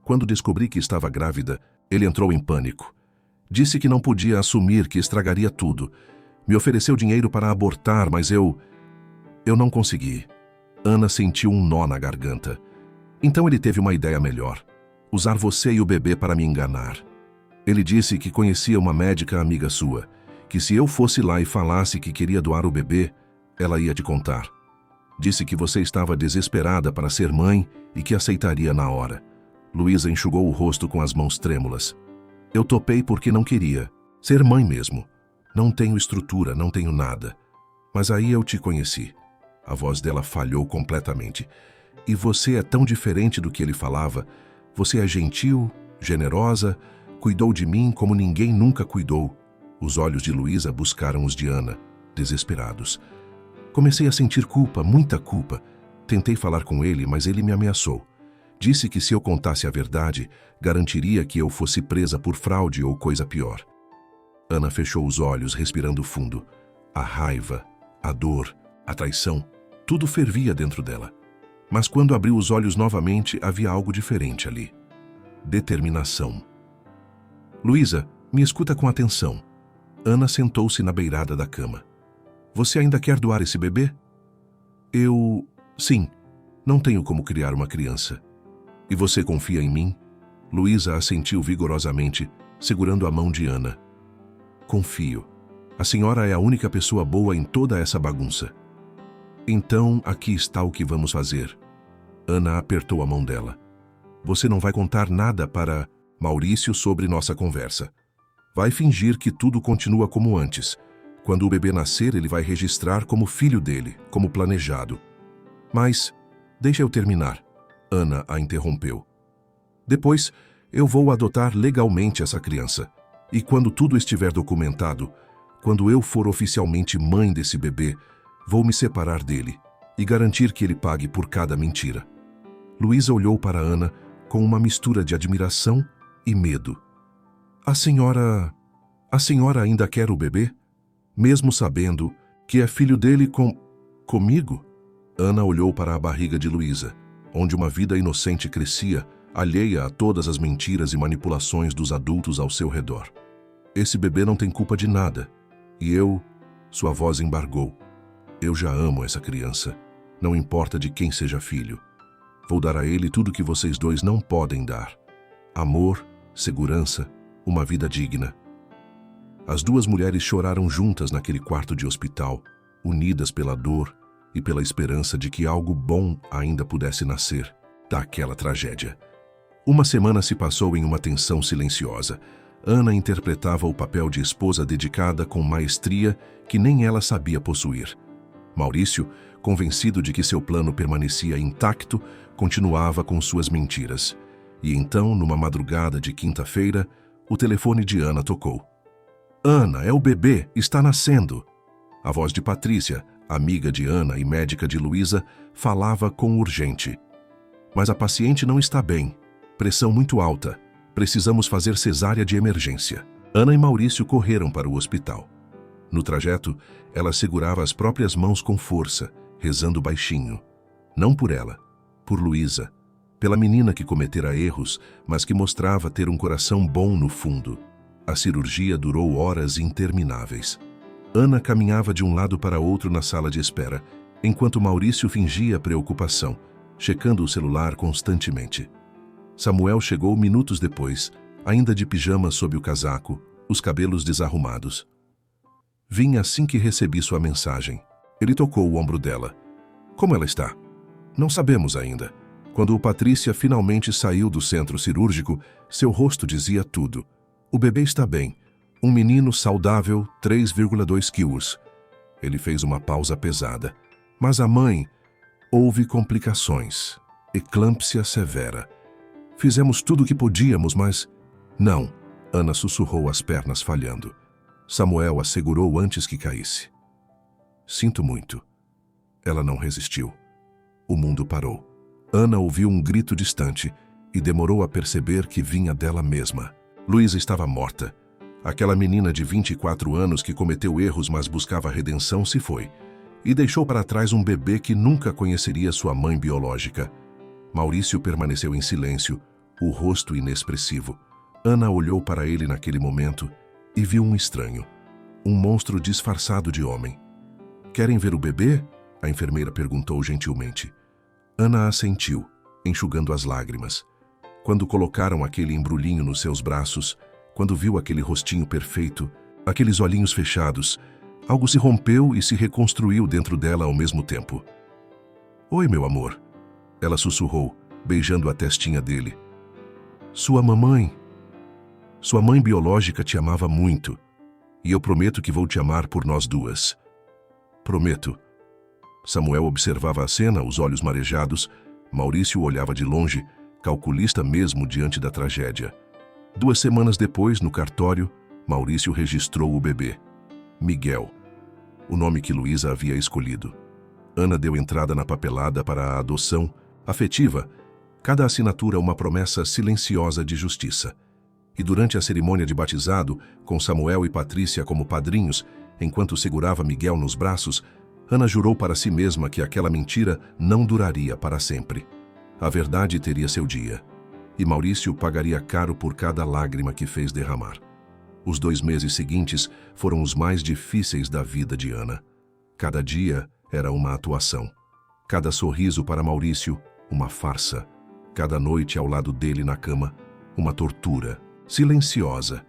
Quando descobri que estava grávida, ele entrou em pânico. Disse que não podia assumir, que estragaria tudo. Me ofereceu dinheiro para abortar, mas eu não consegui. Ana sentiu um nó na garganta. Então ele teve uma ideia melhor. Usar você e o bebê para me enganar. Ele disse que conhecia uma médica amiga sua, que se eu fosse lá e falasse que queria doar o bebê, ela ia te contar. Disse que você estava desesperada para ser mãe e que aceitaria na hora. Luísa enxugou o rosto com as mãos trêmulas. Eu topei porque não queria. Ser mãe mesmo. Não tenho estrutura, não tenho nada. Mas aí eu te conheci. A voz dela falhou completamente. E você é tão diferente do que ele falava. Você é gentil, generosa, cuidou de mim como ninguém nunca cuidou. Os olhos de Luísa buscaram os de Ana, desesperados. Comecei a sentir culpa, muita culpa. Tentei falar com ele, mas ele me ameaçou. Disse que se eu contasse a verdade, garantiria que eu fosse presa por fraude ou coisa pior. Ana fechou os olhos, respirando fundo. A raiva, a dor, a traição, tudo fervia dentro dela. Mas quando abriu os olhos novamente, havia algo diferente ali. Determinação. Luísa, me escuta com atenção. Ana sentou-se na beirada da cama. Você ainda quer doar esse bebê? Sim, não tenho como criar uma criança. E você confia em mim? Luísa assentiu vigorosamente, segurando a mão de Ana. Confio. A senhora é a única pessoa boa em toda essa bagunça. Então, aqui está o que vamos fazer. Ana apertou a mão dela. Você não vai contar nada para Maurício sobre nossa conversa. Vai fingir que tudo continua como antes. Quando o bebê nascer, ele vai registrar como filho dele, como planejado. Mas, deixa eu terminar. Ana a interrompeu. Depois, eu vou adotar legalmente essa criança. E quando tudo estiver documentado, quando eu for oficialmente mãe desse bebê, vou me separar dele e garantir que ele pague por cada mentira. Luísa olhou para Ana com uma mistura de admiração e medo. A senhora ainda quer o bebê? Mesmo sabendo que é filho dele comigo? Ana olhou para a barriga de Luísa, onde uma vida inocente crescia, alheia a todas as mentiras e manipulações dos adultos ao seu redor. Esse bebê não tem culpa de nada. E sua voz embargou. Eu já amo essa criança, não importa de quem seja filho. Vou dar a ele tudo que vocês dois não podem dar. Amor, segurança, uma vida digna. As duas mulheres choraram juntas naquele quarto de hospital, unidas pela dor e pela esperança de que algo bom ainda pudesse nascer daquela tragédia. Uma semana se passou em uma tensão silenciosa. Ana interpretava o papel de esposa dedicada com maestria que nem ela sabia possuir. Maurício, convencido de que seu plano permanecia intacto, continuava com suas mentiras. E então, numa madrugada de quinta-feira, o telefone de Ana tocou. Ana, é o bebê, está nascendo. A voz de Patrícia, amiga de Ana e médica de Luísa, falava com urgente. Mas a paciente não está bem. Pressão muito alta. Precisamos fazer cesárea de emergência. Ana e Maurício correram para o hospital. No trajeto, ela segurava as próprias mãos com força, rezando baixinho. Não por ela, por Luísa, pela menina que cometera erros, mas que mostrava ter um coração bom no fundo. A cirurgia durou horas intermináveis. Ana caminhava de um lado para outro na sala de espera, enquanto Maurício fingia preocupação, checando o celular constantemente. Samuel chegou minutos depois, ainda de pijama sob o casaco, os cabelos desarrumados. Vim assim que recebi sua mensagem. Ele tocou o ombro dela. Como ela está? Não sabemos ainda. Quando Patrícia finalmente saiu do centro cirúrgico, seu rosto dizia tudo. O bebê está bem. Um menino saudável, 3,2 quilos. Ele fez uma pausa pesada. Mas a mãe... Houve complicações. Eclâmpsia severa. Fizemos tudo o que podíamos, mas... Não. Ana sussurrou, as pernas falhando. Samuel a segurou antes que caísse. Sinto muito. Ela não resistiu. O mundo parou. Ana ouviu um grito distante e demorou a perceber que vinha dela mesma. Luísa estava morta. Aquela menina de 24 anos que cometeu erros, mas buscava redenção, se foi. E deixou para trás um bebê que nunca conheceria sua mãe biológica. Maurício permaneceu em silêncio, o rosto inexpressivo. Ana olhou para ele naquele momento e viu um estranho. Um monstro disfarçado de homem. "Querem ver o bebê?" A enfermeira perguntou gentilmente. Ana assentiu, enxugando as lágrimas. Quando colocaram aquele embrulhinho nos seus braços, quando viu aquele rostinho perfeito, aqueles olhinhos fechados, algo se rompeu e se reconstruiu dentro dela ao mesmo tempo. "Oi, meu amor," ela sussurrou, beijando a testinha dele. Sua mãe biológica te amava muito, e eu prometo que vou te amar por nós duas." "Prometo." Samuel observava a cena, os olhos marejados. Maurício olhava de longe, calculista mesmo diante da tragédia. 2 semanas depois, no cartório, Maurício registrou o bebê. Miguel, o nome que Luísa havia escolhido. Ana deu entrada na papelada para a adoção afetiva, cada assinatura uma promessa silenciosa de justiça. E durante a cerimônia de batizado, com Samuel e Patrícia como padrinhos, enquanto segurava Miguel nos braços, Ana jurou para si mesma que aquela mentira não duraria para sempre. A verdade teria seu dia, e Maurício pagaria caro por cada lágrima que fez derramar. Os 2 meses seguintes foram os mais difíceis da vida de Ana. Cada dia era uma atuação. Cada sorriso para Maurício, uma farsa. Cada noite ao lado dele na cama, uma tortura, silenciosa.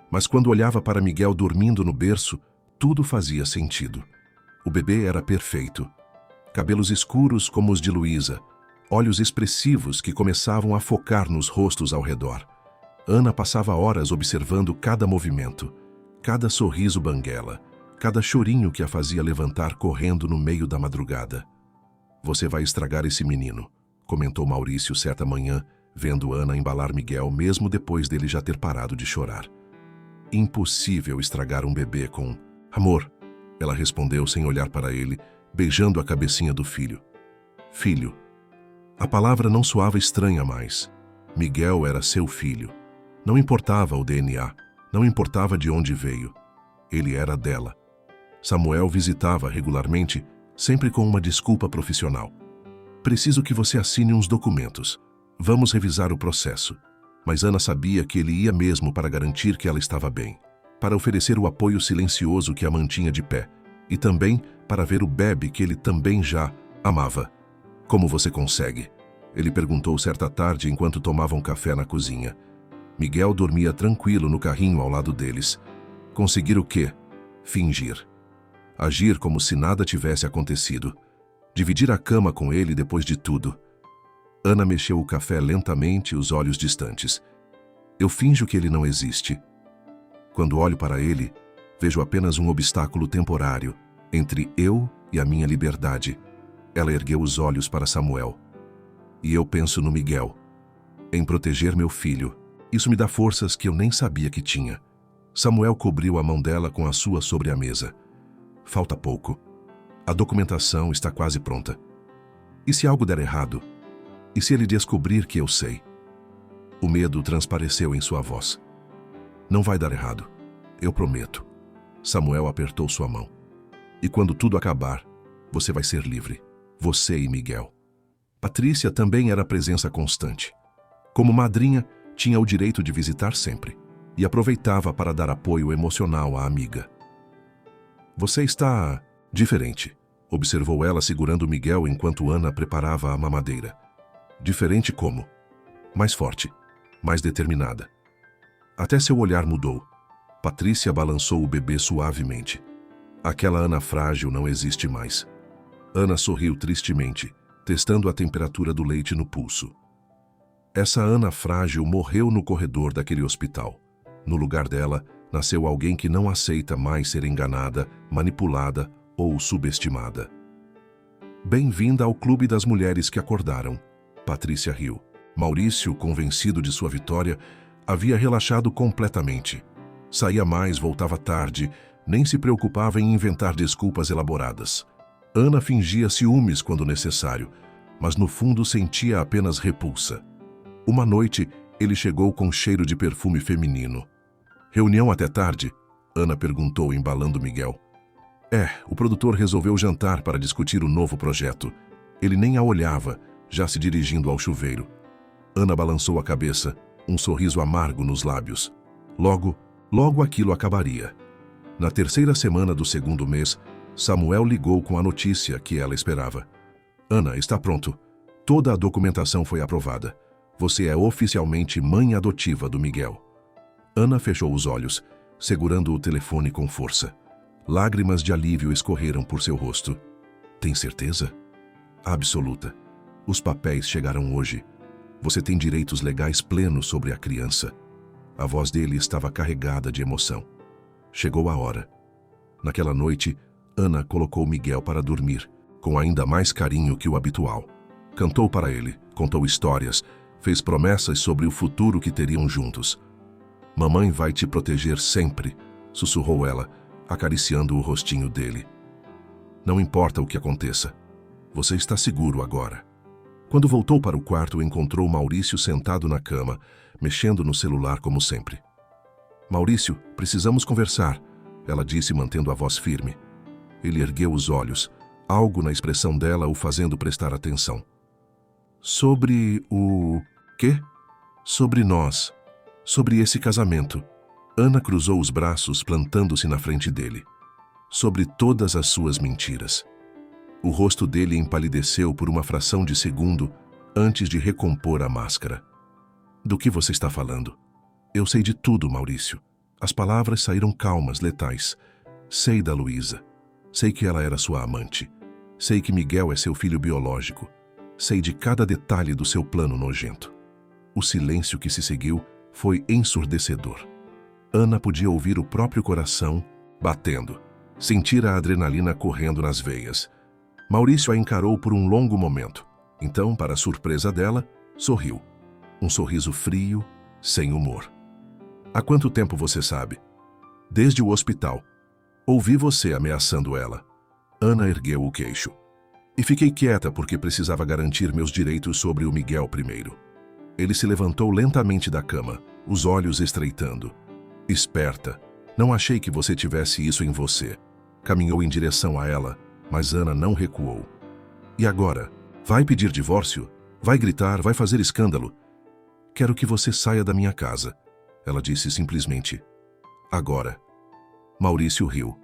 Mas quando olhava para Miguel dormindo no berço, tudo fazia sentido. O bebê era perfeito. Cabelos escuros como os de Luísa, olhos expressivos que começavam a focar nos rostos ao redor. Ana passava horas observando cada movimento, cada sorriso banguela, cada chorinho que a fazia levantar correndo no meio da madrugada. "Você vai estragar esse menino", comentou Maurício certa manhã, vendo Ana embalar Miguel mesmo depois dele já ter parado de chorar. "Impossível estragar um bebê com amor", ela respondeu sem olhar para ele, beijando a cabecinha do filho. Filho. A palavra não soava estranha mais. Miguel era seu filho. Não importava o DNA, não importava de onde veio. Ele era dela. Samuel visitava regularmente, sempre com uma desculpa profissional. "Preciso que você assine uns documentos. Vamos revisar o processo." Mas Ana sabia que ele ia mesmo para garantir que ela estava bem, para oferecer o apoio silencioso que a mantinha de pé, e também para ver o bebê que ele também já amava. "Como você consegue?" ele perguntou certa tarde enquanto tomavam café na cozinha. Miguel dormia tranquilo no carrinho ao lado deles. Conseguir o quê? Fingir. Agir como se nada tivesse acontecido. Dividir a cama com ele depois de tudo. Ana mexeu o café lentamente, os olhos distantes. "Eu finjo que ele não existe. Quando olho para ele, vejo apenas um obstáculo temporário entre eu e a minha liberdade." Ela ergueu os olhos para Samuel. "E eu penso no Miguel, em proteger meu filho. Isso me dá forças que eu nem sabia que tinha." Samuel cobriu a mão dela com a sua sobre a mesa. "Falta pouco. A documentação está quase pronta. E se algo der errado? E se ele descobrir que eu sei?" O medo transpareceu em sua voz. "Não vai dar errado. Eu prometo." Samuel apertou sua mão. "E quando tudo acabar, você vai ser livre. Você e Miguel." Patrícia também era presença constante. Como madrinha, tinha o direito de visitar sempre, e aproveitava para dar apoio emocional à amiga. "Você está diferente", observou ela segurando Miguel enquanto Ana preparava a mamadeira. "Diferente como?" "Mais forte, mais determinada." Até seu olhar mudou. Patrícia balançou o bebê suavemente. "Aquela Ana frágil não existe mais." Ana sorriu tristemente, testando a temperatura do leite no pulso. Essa Ana frágil morreu no corredor daquele hospital. No lugar dela, nasceu alguém que não aceita mais ser enganada, manipulada ou subestimada. "Bem-vinda ao clube das mulheres que acordaram." Patrícia riu. Maurício, convencido de sua vitória, havia relaxado completamente. Saía mais, voltava tarde, Nem se preocupava em inventar desculpas elaboradas. Ana fingia ciúmes quando necessário, mas no fundo sentia apenas repulsa. Uma noite, ele chegou com cheiro de perfume feminino. Reunião até tarde? Ana perguntou, embalando Miguel. O produtor resolveu jantar para discutir o novo projeto. Ele nem a olhava, já se dirigindo ao chuveiro. Ana balançou a cabeça, um sorriso amargo nos lábios. Logo aquilo acabaria. Na terceira semana do segundo mês, Samuel ligou com a notícia que ela esperava. Ana, está pronto. Toda a documentação foi aprovada. Você é oficialmente mãe adotiva do Miguel. Ana fechou os olhos, segurando o telefone com força. Lágrimas de alívio escorreram por seu rosto. Tem certeza? Absoluta. Os papéis chegarão hoje. Você tem direitos legais plenos sobre a criança. A voz dele estava carregada de emoção. Chegou a hora. Naquela noite, Ana colocou Miguel para dormir, com ainda mais carinho que o habitual. Cantou para ele, contou histórias, fez promessas sobre o futuro que teriam juntos. Mamãe vai te proteger sempre, sussurrou ela, acariciando o rostinho dele. Não importa o que aconteça. Você está seguro agora. Quando voltou para o quarto, encontrou Maurício sentado na cama, mexendo no celular como sempre. Maurício, precisamos conversar, ela disse, mantendo a voz firme. Ele ergueu os olhos, algo na expressão dela o fazendo prestar atenção. Sobre o... quê? Sobre nós. Sobre esse casamento. Ana cruzou os braços, plantando-se na frente dele. Sobre todas as suas mentiras. O rosto dele empalideceu por uma fração de segundo antes de recompor a máscara. Do que você está falando? Eu sei de tudo, Maurício. As palavras saíram calmas, letais. Sei da Luísa. Sei que ela era sua amante. Sei que Miguel é seu filho biológico. Sei de cada detalhe do seu plano nojento. O silêncio que se seguiu foi ensurdecedor. Ana podia ouvir o próprio coração batendo, sentir a adrenalina correndo nas veias. Maurício a encarou por um longo momento. Então, para surpresa dela, sorriu. Um sorriso frio, sem humor. Há quanto tempo você sabe? Desde o hospital. Ouvi você ameaçando ela. Ana ergueu o queixo. E fiquei quieta porque precisava garantir meus direitos sobre o Miguel primeiro. Ele se levantou lentamente da cama, os olhos estreitando. Esperta. Não achei que você tivesse isso em você. Caminhou em direção a ela, mas Ana não recuou. E agora? Vai pedir divórcio? Vai gritar? Vai fazer escândalo? Quero que você saia da minha casa, ela disse simplesmente. Agora. Maurício riu.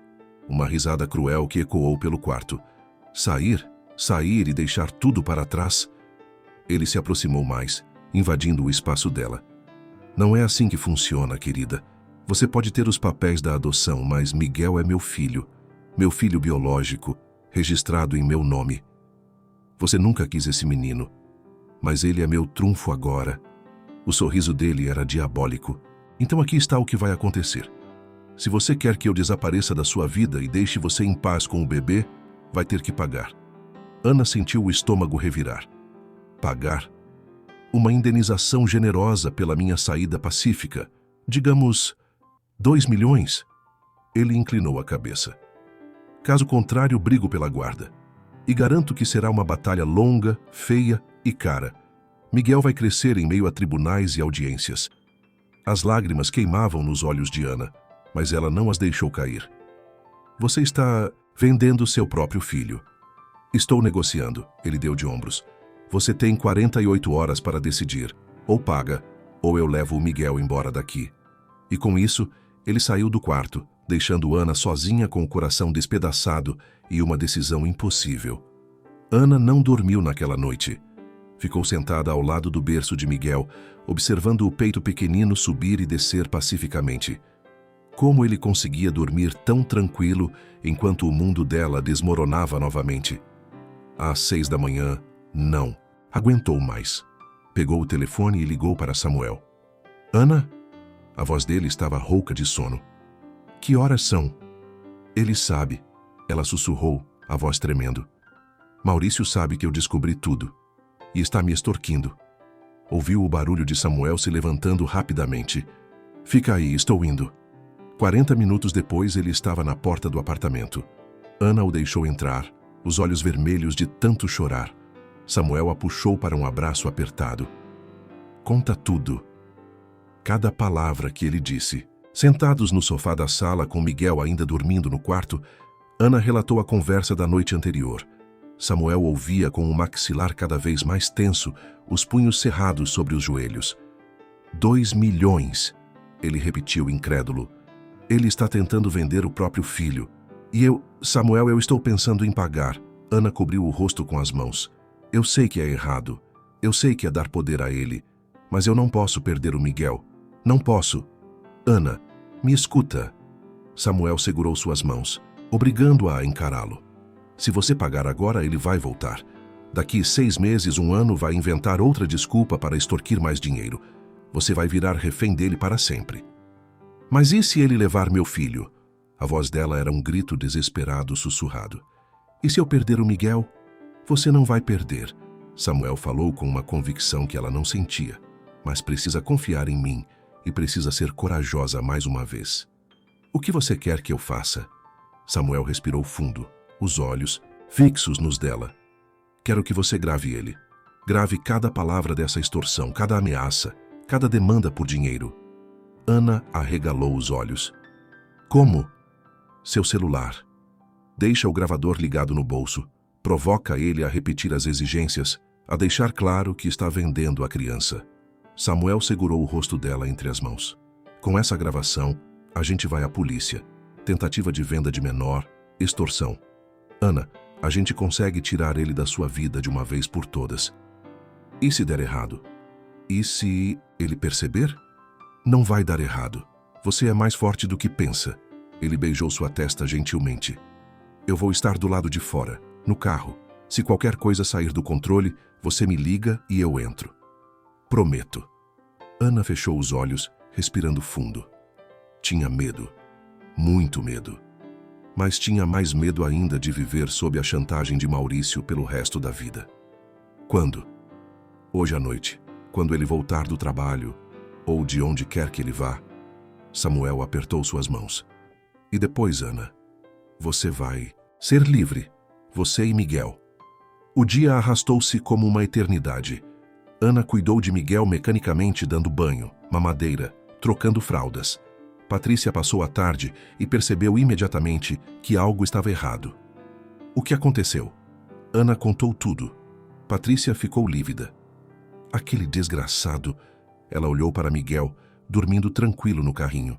Uma risada cruel que ecoou pelo quarto. Sair? Sair e deixar tudo para trás? Ele se aproximou mais, invadindo o espaço dela. Não é assim que funciona, querida. Você pode ter os papéis da adoção, mas Miguel é meu filho biológico, registrado em meu nome. Você nunca quis esse menino, mas ele é meu trunfo agora. O sorriso dele era diabólico. Então aqui está o que vai acontecer. Se você quer que eu desapareça da sua vida e deixe você em paz com o bebê, vai ter que pagar. Ana sentiu o estômago revirar. Pagar? Uma indenização generosa pela minha saída pacífica. Digamos, 2 milhões? Ele inclinou a cabeça. Caso contrário, brigo pela guarda. E garanto que será uma batalha longa, feia e cara. Miguel vai crescer em meio a tribunais e audiências. As lágrimas queimavam nos olhos de Ana, mas ela não as deixou cair. Você está vendendo seu próprio filho. Estou negociando, ele deu de ombros. Você tem 48 horas para decidir. Ou paga, ou eu levo o Miguel embora daqui. E com isso, ele saiu do quarto, deixando Ana sozinha com o coração despedaçado e uma decisão impossível. Ana não dormiu naquela noite. Ficou sentada ao lado do berço de Miguel, observando o peito pequenino subir e descer pacificamente. Como ele conseguia dormir tão tranquilo enquanto o mundo dela desmoronava novamente? Às 6 da manhã, não. Aguentou mais. Pegou o telefone e ligou para Samuel. Ana? A voz dele estava rouca de sono. Que horas são? Ele sabe. Ela sussurrou, a voz tremendo. Maurício sabe que eu descobri tudo. E está me extorquindo. Ouviu o barulho de Samuel se levantando rapidamente. Fica aí, estou indo. 40 minutos depois, ele estava na porta do apartamento. Ana o deixou entrar, os olhos vermelhos de tanto chorar. Samuel a puxou para um abraço apertado. Conta tudo. Cada palavra que ele disse. Sentados no sofá da sala, com Miguel ainda dormindo no quarto, Ana relatou a conversa da noite anterior. Samuel ouvia com o maxilar cada vez mais tenso, os punhos cerrados sobre os joelhos. 2 milhões, ele repetiu incrédulo. Ele está tentando vender o próprio filho. E Samuel, eu estou pensando em pagar. Ana cobriu o rosto com as mãos. Eu sei que é errado. Eu sei que é dar poder a ele. Mas eu não posso perder o Miguel. Não posso. Ana, me escuta. Samuel segurou suas mãos, obrigando-a a encará-lo. Se você pagar agora, ele vai voltar. Daqui 6 meses, 1 ano, vai inventar outra desculpa para extorquir mais dinheiro. Você vai virar refém dele para sempre. Mas e se ele levar meu filho? A voz dela era um grito desesperado, sussurrado. E se eu perder o Miguel? Você não vai perder. Samuel falou com uma convicção que ela não sentia. Mas precisa confiar em mim e precisa ser corajosa mais uma vez. O que você quer que eu faça? Samuel respirou fundo, os olhos fixos nos dela. Quero que você grave ele. Grave cada palavra dessa extorsão, cada ameaça, cada demanda por dinheiro. Ana arregalou os olhos. Como? Seu celular. Deixa o gravador ligado no bolso. Provoca ele a repetir as exigências, a deixar claro que está vendendo a criança. Samuel segurou o rosto dela entre as mãos. Com essa gravação, a gente vai à polícia. Tentativa de venda de menor, extorsão. Ana, a gente consegue tirar ele da sua vida de uma vez por todas. E se der errado? E se ele perceber? Não vai dar errado. Você é mais forte do que pensa. Ele beijou sua testa gentilmente. Eu vou estar do lado de fora, no carro. Se qualquer coisa sair do controle, você me liga e eu entro. Prometo. Ana fechou os olhos, respirando fundo. Tinha medo. Muito medo. Mas tinha mais medo ainda de viver sob a chantagem de Maurício pelo resto da vida. Quando? Hoje à noite, quando ele voltar do trabalho, ou de onde quer que ele vá. Samuel apertou suas mãos. E depois, Ana, você vai ser livre, você e Miguel. O dia arrastou-se como uma eternidade. Ana cuidou de Miguel mecanicamente, dando banho, mamadeira, trocando fraldas. Patrícia passou a tarde e percebeu imediatamente que algo estava errado. O que aconteceu? Ana contou tudo. Patrícia ficou lívida. Aquele desgraçado. Ela olhou para Miguel, dormindo tranquilo no carrinho.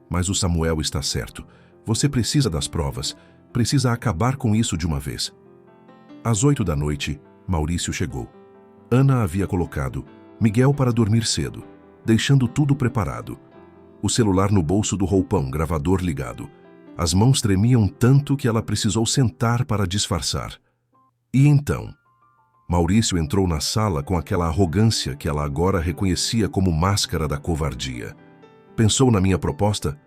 Mas o Samuel está certo. Você precisa das provas. Precisa acabar com isso de uma vez. Às 8 da noite, Maurício chegou. Ana havia colocado Miguel para dormir cedo, deixando tudo preparado. O celular no bolso do roupão, gravador ligado. As mãos tremiam tanto que ela precisou sentar para disfarçar. E então, Maurício entrou na sala com aquela arrogância que ela agora reconhecia como máscara da covardia. Pensou na minha proposta?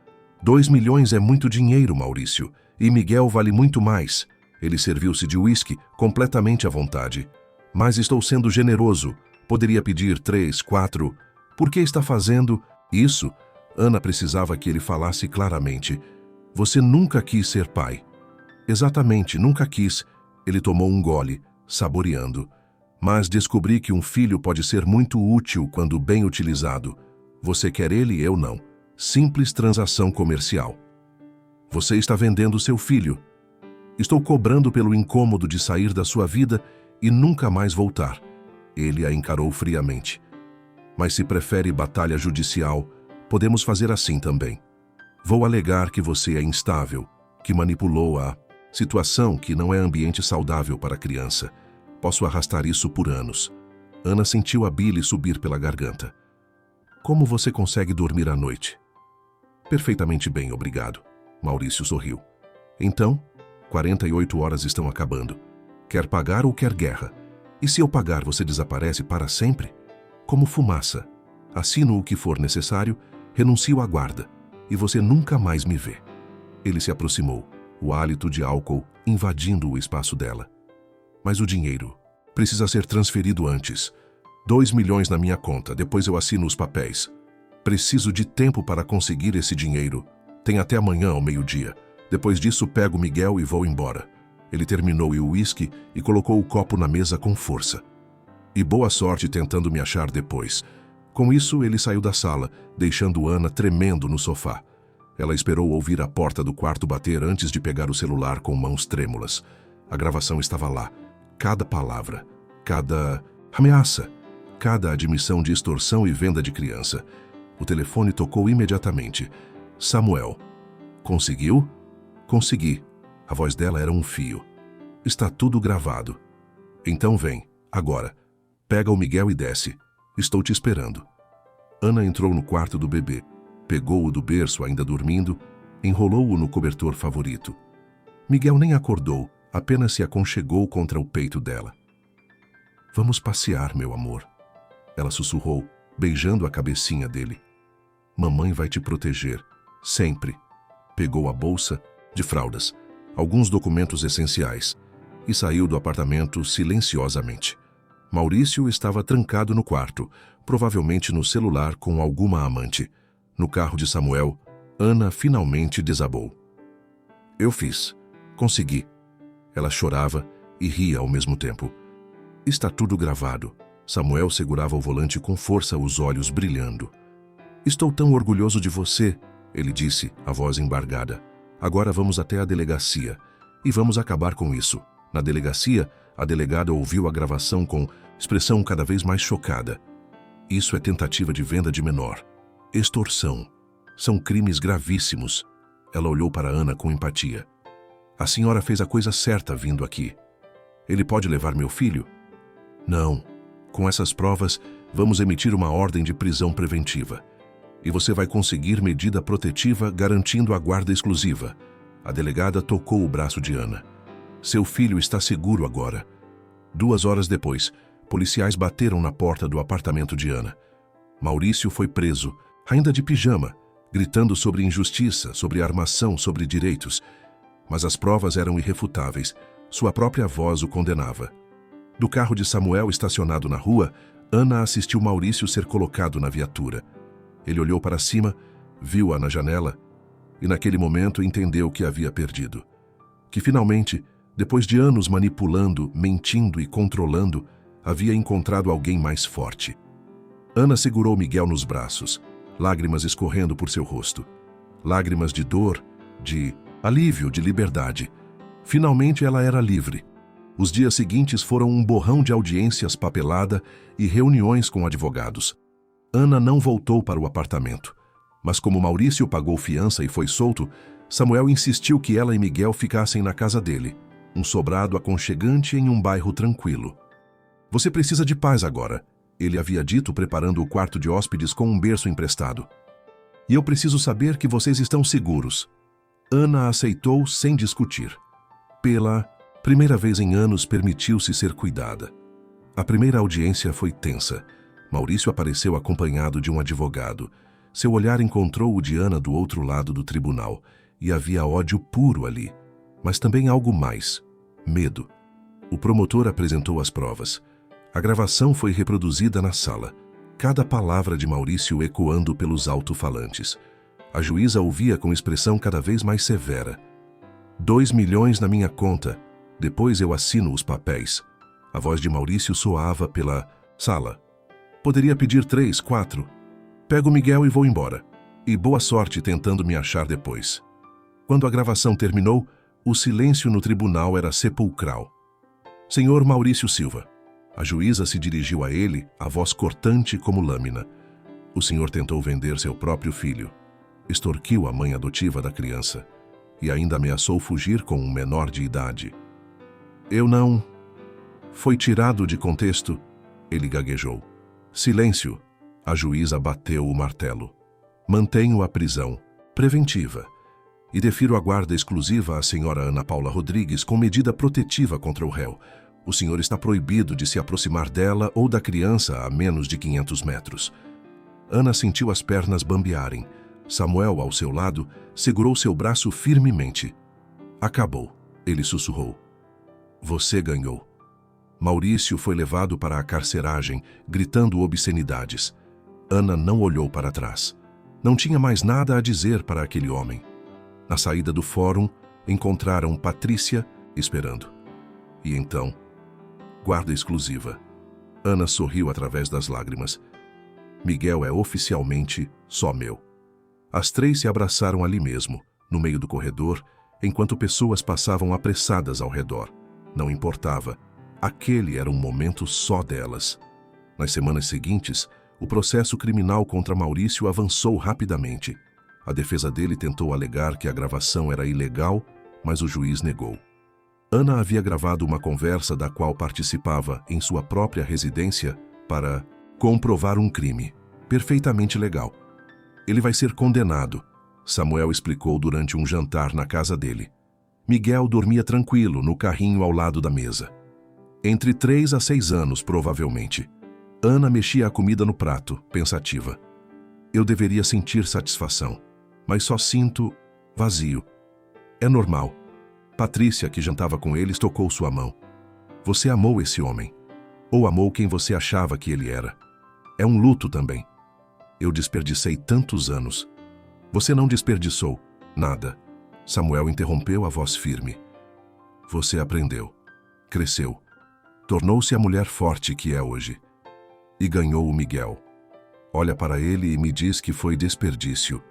2 milhões é muito dinheiro, Maurício, e Miguel vale muito mais. Ele serviu-se de uísque completamente à vontade. Mas estou sendo generoso. Poderia pedir 3, 4. Por que está fazendo isso? Ana precisava que ele falasse claramente. Você nunca quis ser pai. Exatamente, nunca quis. Ele tomou um gole, saboreando. Mas descobri que um filho pode ser muito útil quando bem utilizado. Você quer ele, eu não. Simples transação comercial. Você está vendendo seu filho. Estou cobrando pelo incômodo de sair da sua vida e nunca mais voltar. Ele a encarou friamente. Mas se prefere batalha judicial, podemos fazer assim também. Vou alegar que você é instável, que manipulou a situação, que não é ambiente saudável para a criança. Posso arrastar isso por anos. Ana sentiu a bile subir pela garganta. Como você consegue dormir à noite? Perfeitamente bem, obrigado. Maurício sorriu. Então, 48 horas estão acabando. Quer pagar ou quer guerra? E se eu pagar, você desaparece para sempre? Como fumaça. Assino o que for necessário, renuncio à guarda, e você nunca mais me vê. Ele se aproximou, o hálito de álcool invadindo o espaço dela. Mas o dinheiro precisa ser transferido antes. 2 milhões na minha conta, depois eu assino os papéis. Preciso de tempo para conseguir esse dinheiro. Tem até amanhã ao meio-dia. Depois disso, pego Miguel e vou embora. Ele terminou o uísque e colocou o copo na mesa com força. E boa sorte tentando me achar depois. Com isso, ele saiu da sala, deixando Ana tremendo no sofá. Ela esperou ouvir a porta do quarto bater antes de pegar o celular com mãos trêmulas. A gravação estava lá. Cada palavra, cada ameaça, cada admissão de extorsão e venda de criança. O telefone tocou imediatamente. Samuel. Conseguiu? Consegui. A voz dela era um fio. Está tudo gravado. Então vem, agora. Pega o Miguel e desce. Estou te esperando. Ana entrou no quarto do bebê, pegou-o do berço ainda dormindo, enrolou-o no cobertor favorito. Miguel nem acordou, apenas se aconchegou contra o peito dela. Vamos passear, meu amor. Ela sussurrou, beijando a cabecinha dele. Mamãe vai te proteger, sempre. Pegou a bolsa de fraldas, alguns documentos essenciais, e saiu do apartamento silenciosamente. Maurício estava trancado no quarto, provavelmente no celular com alguma amante. No carro de Samuel, Ana finalmente desabou. Eu fiz. Consegui. Ela chorava e ria ao mesmo tempo. Está tudo gravado. Samuel segurava o volante com força, os olhos brilhando. Estou tão orgulhoso de você, ele disse, a voz embargada. Agora vamos até a delegacia. E vamos acabar com isso. Na delegacia, a delegada ouviu a gravação com expressão cada vez mais chocada. Isso é tentativa de venda de menor. Extorsão. São crimes gravíssimos. Ela olhou para Ana com empatia. A senhora fez a coisa certa vindo aqui. Ele pode levar meu filho? Não. Com essas provas, vamos emitir uma ordem de prisão preventiva. E você vai conseguir medida protetiva garantindo a guarda exclusiva. A delegada tocou o braço de Ana. Seu filho está seguro agora. 2 horas depois, policiais bateram na porta do apartamento de Ana. Maurício foi preso, ainda de pijama, gritando sobre injustiça, sobre armação, sobre direitos. Mas as provas eram irrefutáveis. Sua própria voz o condenava. Do carro de Samuel estacionado na rua, Ana assistiu Maurício ser colocado na viatura. Ele olhou para cima, viu-a na janela e naquele momento entendeu que havia perdido. Que finalmente, depois de anos manipulando, mentindo e controlando, havia encontrado alguém mais forte. Ana segurou Miguel nos braços, lágrimas escorrendo por seu rosto. Lágrimas de dor, de alívio, de liberdade. Finalmente ela era livre. Os dias seguintes foram um borrão de audiências papelada e reuniões com advogados. Ana não voltou para o apartamento. Mas como Maurício pagou fiança e foi solto, Samuel insistiu que ela e Miguel ficassem na casa dele, um sobrado aconchegante em um bairro tranquilo. Você precisa de paz agora, ele havia dito preparando o quarto de hóspedes com um berço emprestado. E eu preciso saber que vocês estão seguros. Ana aceitou sem discutir. Pela primeira vez em anos permitiu-se ser cuidada. A primeira audiência foi tensa. Maurício apareceu acompanhado de um advogado. Seu olhar encontrou o de Ana do outro lado do tribunal, e havia ódio puro ali, mas também algo mais, medo. O promotor apresentou as provas. A gravação foi reproduzida na sala, cada palavra de Maurício ecoando pelos alto-falantes. A juíza ouvia com expressão cada vez mais severa. 2 milhões na minha conta, depois eu assino os papéis. A voz de Maurício soava pela sala. Poderia pedir 3, 4. Pego Miguel e vou embora. E boa sorte tentando me achar depois. Quando a gravação terminou, o silêncio no tribunal era sepulcral. Senhor Maurício Silva. A juíza se dirigiu a ele, a voz cortante como lâmina. O senhor tentou vender seu próprio filho. Extorquiu a mãe adotiva da criança. E ainda ameaçou fugir com um menor de idade. Eu não... Foi tirado de contexto, ele gaguejou. Silêncio. A juíza bateu o martelo. Mantenho a prisão preventiva e defiro a guarda exclusiva à senhora Ana Paula Rodrigues com medida protetiva contra o réu. O senhor está proibido de se aproximar dela ou da criança a menos de 500 metros. Ana sentiu as pernas bambearem. Samuel, ao seu lado, segurou seu braço firmemente. Acabou, ele sussurrou. Você ganhou. Maurício foi levado para a carceragem, gritando obscenidades. Ana não olhou para trás. Não tinha mais nada a dizer para aquele homem. Na saída do fórum, encontraram Patrícia esperando. E então, guarda exclusiva. Ana sorriu através das lágrimas. Miguel é oficialmente só meu. As três se abraçaram ali mesmo, no meio do corredor, enquanto pessoas passavam apressadas ao redor. Não importava. Aquele era um momento só delas. Nas semanas seguintes, o processo criminal contra Maurício avançou rapidamente. A defesa dele tentou alegar que a gravação era ilegal, mas o juiz negou. Ana havia gravado uma conversa da qual participava em sua própria residência para comprovar um crime. Perfeitamente legal. Ele vai ser condenado, Samuel explicou durante um jantar na casa dele. Miguel dormia tranquilo no carrinho ao lado da mesa. Entre 3 a 6 anos, provavelmente. Ana mexia a comida no prato, pensativa. Eu deveria sentir satisfação, mas só sinto vazio. É normal. Patrícia, que jantava com eles, tocou sua mão. Você amou esse homem. Ou amou quem você achava que ele era. É um luto também. Eu desperdicei tantos anos. Você não desperdiçou nada. Samuel interrompeu a voz firme. Você aprendeu. Cresceu. Tornou-se a mulher forte que é hoje. E ganhou o Miguel. Olha para ele e me diz que foi desperdício.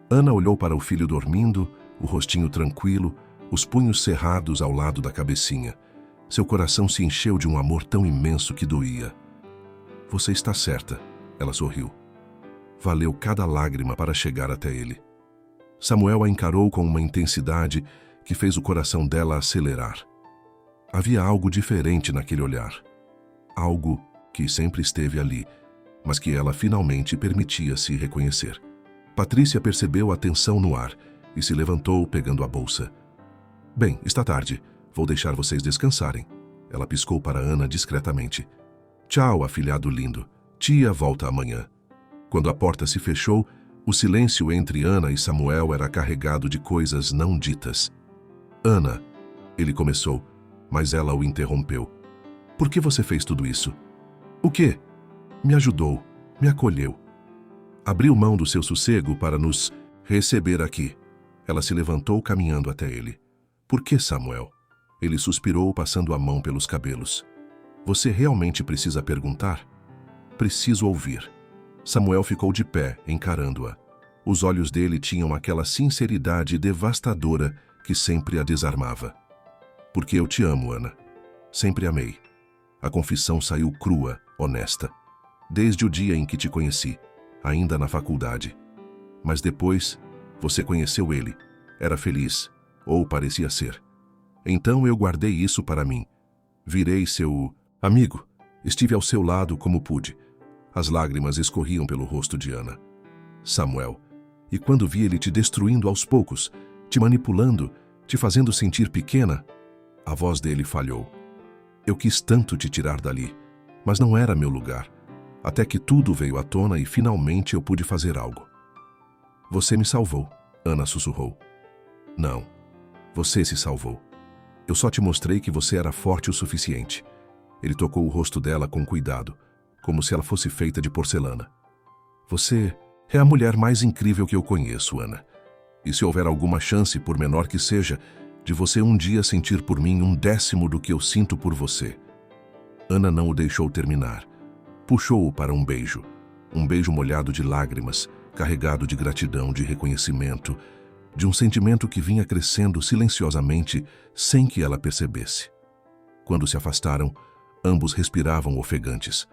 Ana olhou para o filho dormindo, o rostinho tranquilo, os punhos cerrados ao lado da cabecinha. Seu coração se encheu de um amor tão imenso que doía. Você está certa, ela sorriu. Valeu cada lágrima para chegar até ele. Samuel a encarou com uma intensidade que fez o coração dela acelerar. Havia algo diferente naquele olhar. Algo que sempre esteve ali, mas que ela finalmente permitia-se reconhecer. Patrícia percebeu a tensão no ar e se levantou pegando a bolsa. Bem, está tarde. Vou deixar vocês descansarem. Ela piscou para Ana discretamente. Tchau, afilhado lindo. Tia volta amanhã. Quando a porta se fechou, o silêncio entre Ana e Samuel era carregado de coisas não ditas. Ana, ele começou, mas ela o interrompeu. Por que você fez tudo isso? O quê? Me ajudou, me acolheu. Abriu mão do seu sossego para nos receber aqui. Ela se levantou caminhando até ele. Por que, Samuel? Ele suspirou, passando a mão pelos cabelos. Você realmente precisa perguntar? Preciso ouvir. Samuel ficou de pé, encarando-a. Os olhos dele tinham aquela sinceridade devastadora que sempre a desarmava. Porque eu te amo, Ana. Sempre amei. A confissão saiu crua, honesta. Desde o dia em que te conheci, ainda na faculdade. Mas depois, você conheceu ele. Era feliz, ou parecia ser. Então eu guardei isso para mim. Virei seu amigo. Estive ao seu lado como pude. As lágrimas escorriam pelo rosto de Ana. Samuel, e quando vi ele te destruindo aos poucos, te manipulando, te fazendo sentir pequena, a voz dele falhou. Eu quis tanto te tirar dali, mas não era meu lugar, até que tudo veio à tona e finalmente eu pude fazer algo. Você me salvou, Ana sussurrou. Não, você se salvou. Eu só te mostrei que você era forte o suficiente. Ele tocou o rosto dela com cuidado, como se ela fosse feita de porcelana. Você é a mulher mais incrível que eu conheço, Ana. E se houver alguma chance, por menor que seja, de você um dia sentir por mim 1/10 do que eu sinto por você. Ana não o deixou terminar. Puxou-o para um beijo molhado de lágrimas, carregado de gratidão, de reconhecimento, de um sentimento que vinha crescendo silenciosamente sem que ela percebesse. Quando se afastaram, ambos respiravam ofegantes.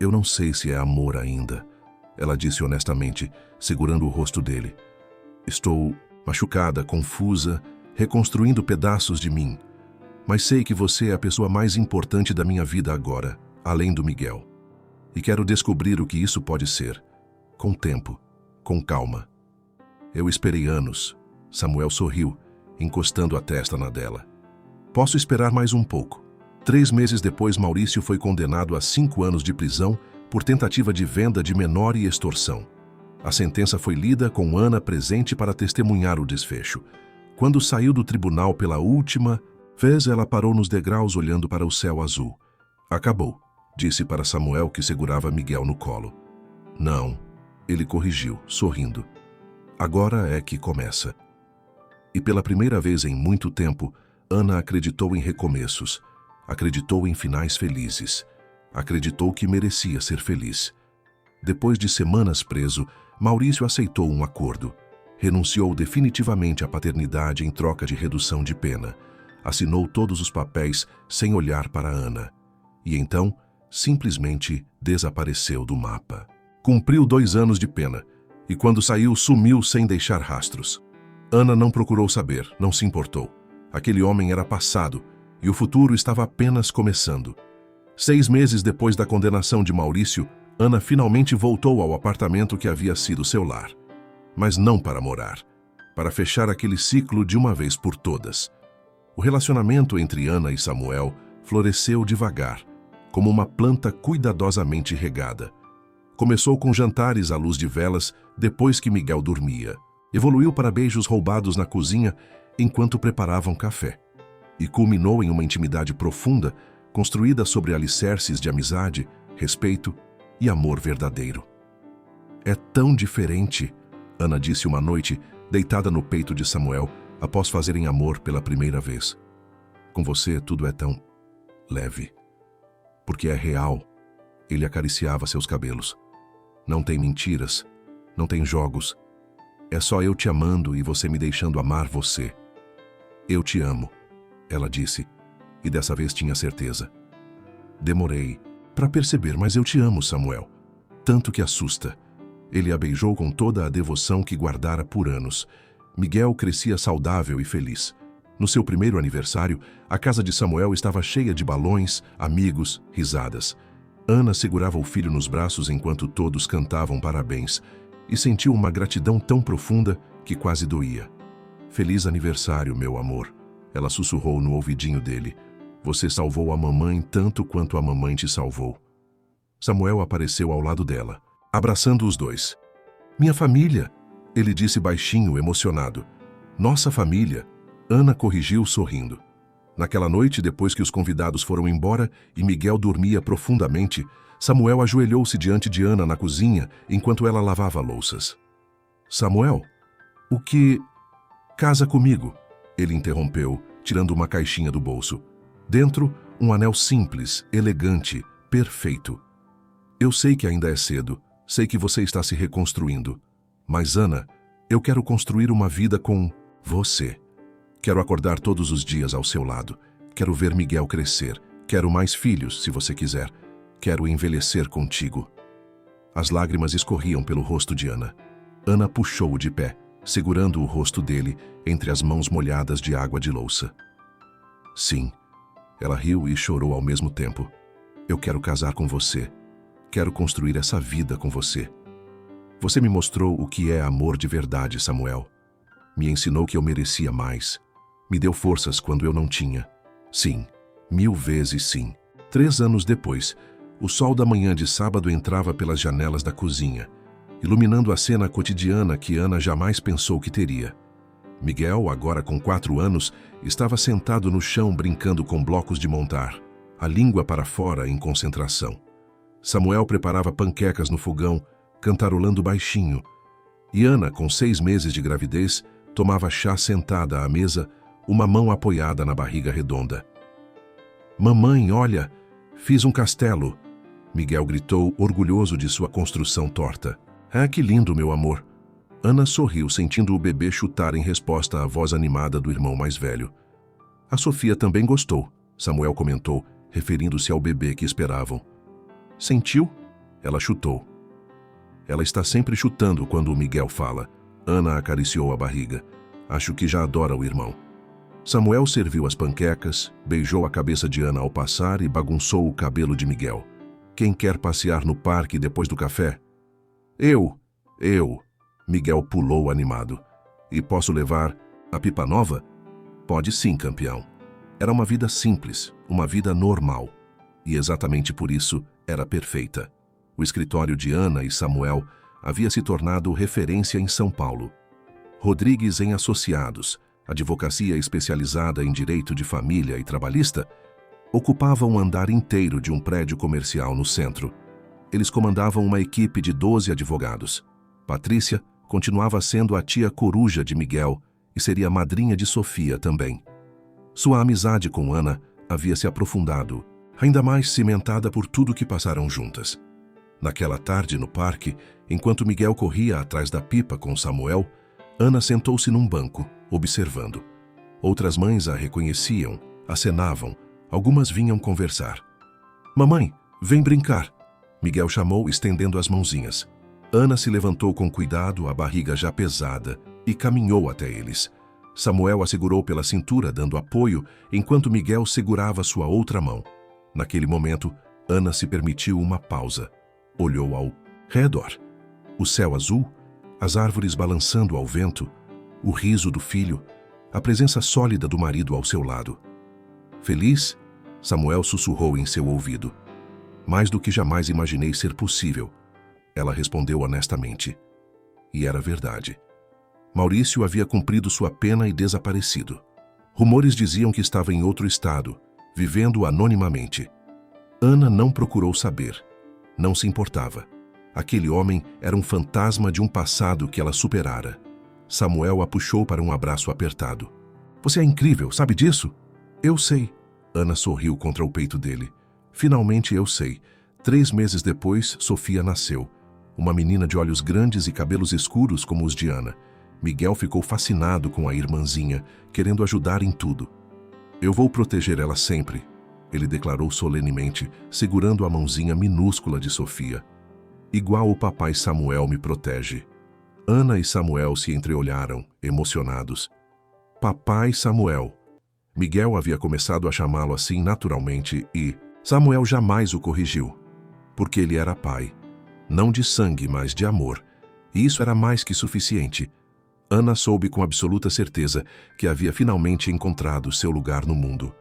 Eu não sei se é amor ainda, ela disse honestamente, segurando o rosto dele. Estou machucada, confusa, reconstruindo pedaços de mim. Mas sei que você é a pessoa mais importante da minha vida agora, além do Miguel. E quero descobrir o que isso pode ser. Com tempo, com calma. Eu esperei anos. Samuel sorriu, encostando a testa na dela. Posso esperar mais um pouco. 3 meses depois, Maurício foi condenado a 5 anos de prisão por tentativa de venda de menor e extorsão. A sentença foi lida com Ana presente para testemunhar o desfecho. Quando saiu do tribunal pela última vez, ela parou nos degraus olhando para o céu azul. Acabou, disse para Samuel, que segurava Miguel no colo. Não, ele corrigiu, sorrindo. Agora é que começa. E pela primeira vez em muito tempo, Ana acreditou em recomeços, acreditou em finais felizes, acreditou que merecia ser feliz. Depois de semanas preso, Maurício aceitou um acordo. Renunciou definitivamente à paternidade em troca de redução de pena. Assinou todos os papéis sem olhar para Ana. E então, simplesmente desapareceu do mapa. Cumpriu 2 anos de pena, e quando saiu, sumiu sem deixar rastros. Ana não procurou saber, não se importou. Aquele homem era passado, e o futuro estava apenas começando. 6 meses depois da condenação de Maurício, Ana finalmente voltou ao apartamento que havia sido seu lar. Mas não para morar, para fechar aquele ciclo de uma vez por todas. O relacionamento entre Ana e Samuel floresceu devagar, como uma planta cuidadosamente regada. Começou com jantares à luz de velas depois que Miguel dormia. Evoluiu para beijos roubados na cozinha enquanto preparavam café. E culminou em uma intimidade profunda, construída sobre alicerces de amizade, respeito e amor verdadeiro. É tão diferente, Ana disse uma noite, deitada no peito de Samuel, após fazerem amor pela primeira vez. Com você tudo é tão leve. Porque é real. Ele acariciava seus cabelos. Não tem mentiras, não tem jogos. É só eu te amando e você me deixando amar você. Eu te amo, ela disse, e dessa vez tinha certeza. Demorei para perceber, mas eu te amo, Samuel. Tanto que assusta. Ele a beijou com toda a devoção que guardara por anos. Miguel crescia saudável e feliz. No seu primeiro aniversário, a casa de Samuel estava cheia de balões, amigos, risadas. Ana segurava o filho nos braços enquanto todos cantavam parabéns e sentiu uma gratidão tão profunda que quase doía. Feliz aniversário, meu amor, ela sussurrou no ouvidinho dele. Você salvou a mamãe tanto quanto a mamãe te salvou. Samuel apareceu ao lado dela, abraçando os dois. Minha família, ele disse baixinho, emocionado. Nossa família, Ana corrigiu sorrindo. Naquela noite, depois que os convidados foram embora e Miguel dormia profundamente, Samuel ajoelhou-se diante de Ana na cozinha enquanto ela lavava louças. Samuel, o que... Casa comigo, ele interrompeu, tirando uma caixinha do bolso. Dentro, um anel simples, elegante, perfeito. Eu sei que ainda é cedo, sei que você está se reconstruindo. Mas, Ana, eu quero construir uma vida com você. Quero acordar todos os dias ao seu lado. Quero ver Miguel crescer. Quero mais filhos, se você quiser. Quero envelhecer contigo. As lágrimas escorriam pelo rosto de Ana. Ana puxou-o de pé, segurando o rosto dele entre as mãos molhadas de água de louça. Sim, ela riu e chorou ao mesmo tempo. Eu quero casar com você. Quero construir essa vida com você. Você me mostrou o que é amor de verdade, Samuel. Me ensinou que eu merecia mais. Me deu forças quando eu não tinha. Sim, 1000 vezes sim. 3 anos depois, o sol da manhã de sábado entrava pelas janelas da cozinha, iluminando a cena cotidiana que Ana jamais pensou que teria. Miguel, agora com 4 anos, estava sentado no chão brincando com blocos de montar, a língua para fora em concentração. Samuel preparava panquecas no fogão, cantarolando baixinho, e Ana, com 6 meses de gravidez, tomava chá sentada à mesa, uma mão apoiada na barriga redonda. Mamãe, olha, fiz um castelo, Miguel gritou, orgulhoso de sua construção torta. Ah, que lindo, meu amor. Ana sorriu, sentindo o bebê chutar em resposta à voz animada do irmão mais velho. A Sofia também gostou, Samuel comentou, referindo-se ao bebê que esperavam. Sentiu? Ela chutou. Ela está sempre chutando quando o Miguel fala. Ana acariciou a barriga. Acho que já adora o irmão. Samuel serviu as panquecas, beijou a cabeça de Ana ao passar e bagunçou o cabelo de Miguel. Quem quer passear no parque depois do café? Eu. Miguel pulou animado. E posso levar a pipa nova? Pode sim, campeão. Era uma vida simples, uma vida normal. E exatamente por isso era perfeita. O escritório de Ana e Samuel havia se tornado referência em São Paulo. Rodrigues em Associados, advocacia especializada em direito de família e trabalhista, ocupava um andar inteiro de um prédio comercial no centro. Eles comandavam uma equipe de 12 advogados. Patrícia continuava sendo a tia coruja de Miguel e seria madrinha de Sofia também. Sua amizade com Ana havia se aprofundado, ainda mais cimentada por tudo que passaram juntas. Naquela tarde no parque, enquanto Miguel corria atrás da pipa com Samuel, Ana sentou-se num banco, observando. Outras mães a reconheciam, acenavam, algumas vinham conversar. "Mamãe, vem brincar!" Miguel chamou, estendendo as mãozinhas. Ana se levantou com cuidado, a barriga já pesada, e caminhou até eles. Samuel a segurou pela cintura, dando apoio, enquanto Miguel segurava sua outra mão. Naquele momento, Ana se permitiu uma pausa. Olhou ao redor. O céu azul, as árvores balançando ao vento, o riso do filho, a presença sólida do marido ao seu lado. "Feliz?" Samuel sussurrou em seu ouvido. "Mais do que jamais imaginei ser possível." Ela respondeu honestamente. E era verdade. Maurício havia cumprido sua pena e desaparecido. Rumores diziam que estava em outro estado, vivendo anonimamente. Ana não procurou saber. Não se importava. Aquele homem era um fantasma de um passado que ela superara. Samuel a puxou para um abraço apertado. "Você é incrível, sabe disso?" "Eu sei." Ana sorriu contra o peito dele. "Finalmente eu sei. 3 meses depois, Sofia nasceu. Uma menina de olhos grandes e cabelos escuros como os de Ana. Miguel ficou fascinado com a irmãzinha, querendo ajudar em tudo. "Eu vou proteger ela sempre," ele declarou solenemente, segurando a mãozinha minúscula de Sofia. "Igual o papai Samuel me protege." Ana e Samuel se entreolharam, emocionados. Papai Samuel. Miguel havia começado a chamá-lo assim naturalmente e Samuel jamais o corrigiu, porque ele era pai. Não de sangue, mas de amor. E isso era mais que suficiente. Ana soube com absoluta certeza que havia finalmente encontrado seu lugar no mundo.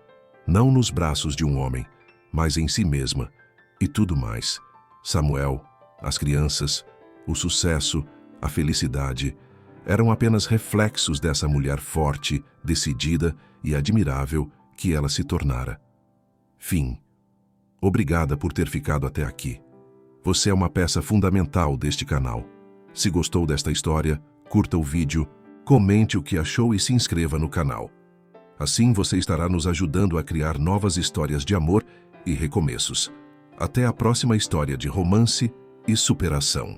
Não nos braços de um homem, mas em si mesma. E tudo mais. Samuel, as crianças, o sucesso, a felicidade, eram apenas reflexos dessa mulher forte, decidida e admirável que ela se tornara. Fim. Obrigada por ter ficado até aqui. Você é uma peça fundamental deste canal. Se gostou desta história, curta o vídeo, comente o que achou e se inscreva no canal. Assim você estará nos ajudando a criar novas histórias de amor e recomeços. Até a próxima história de romance e superação.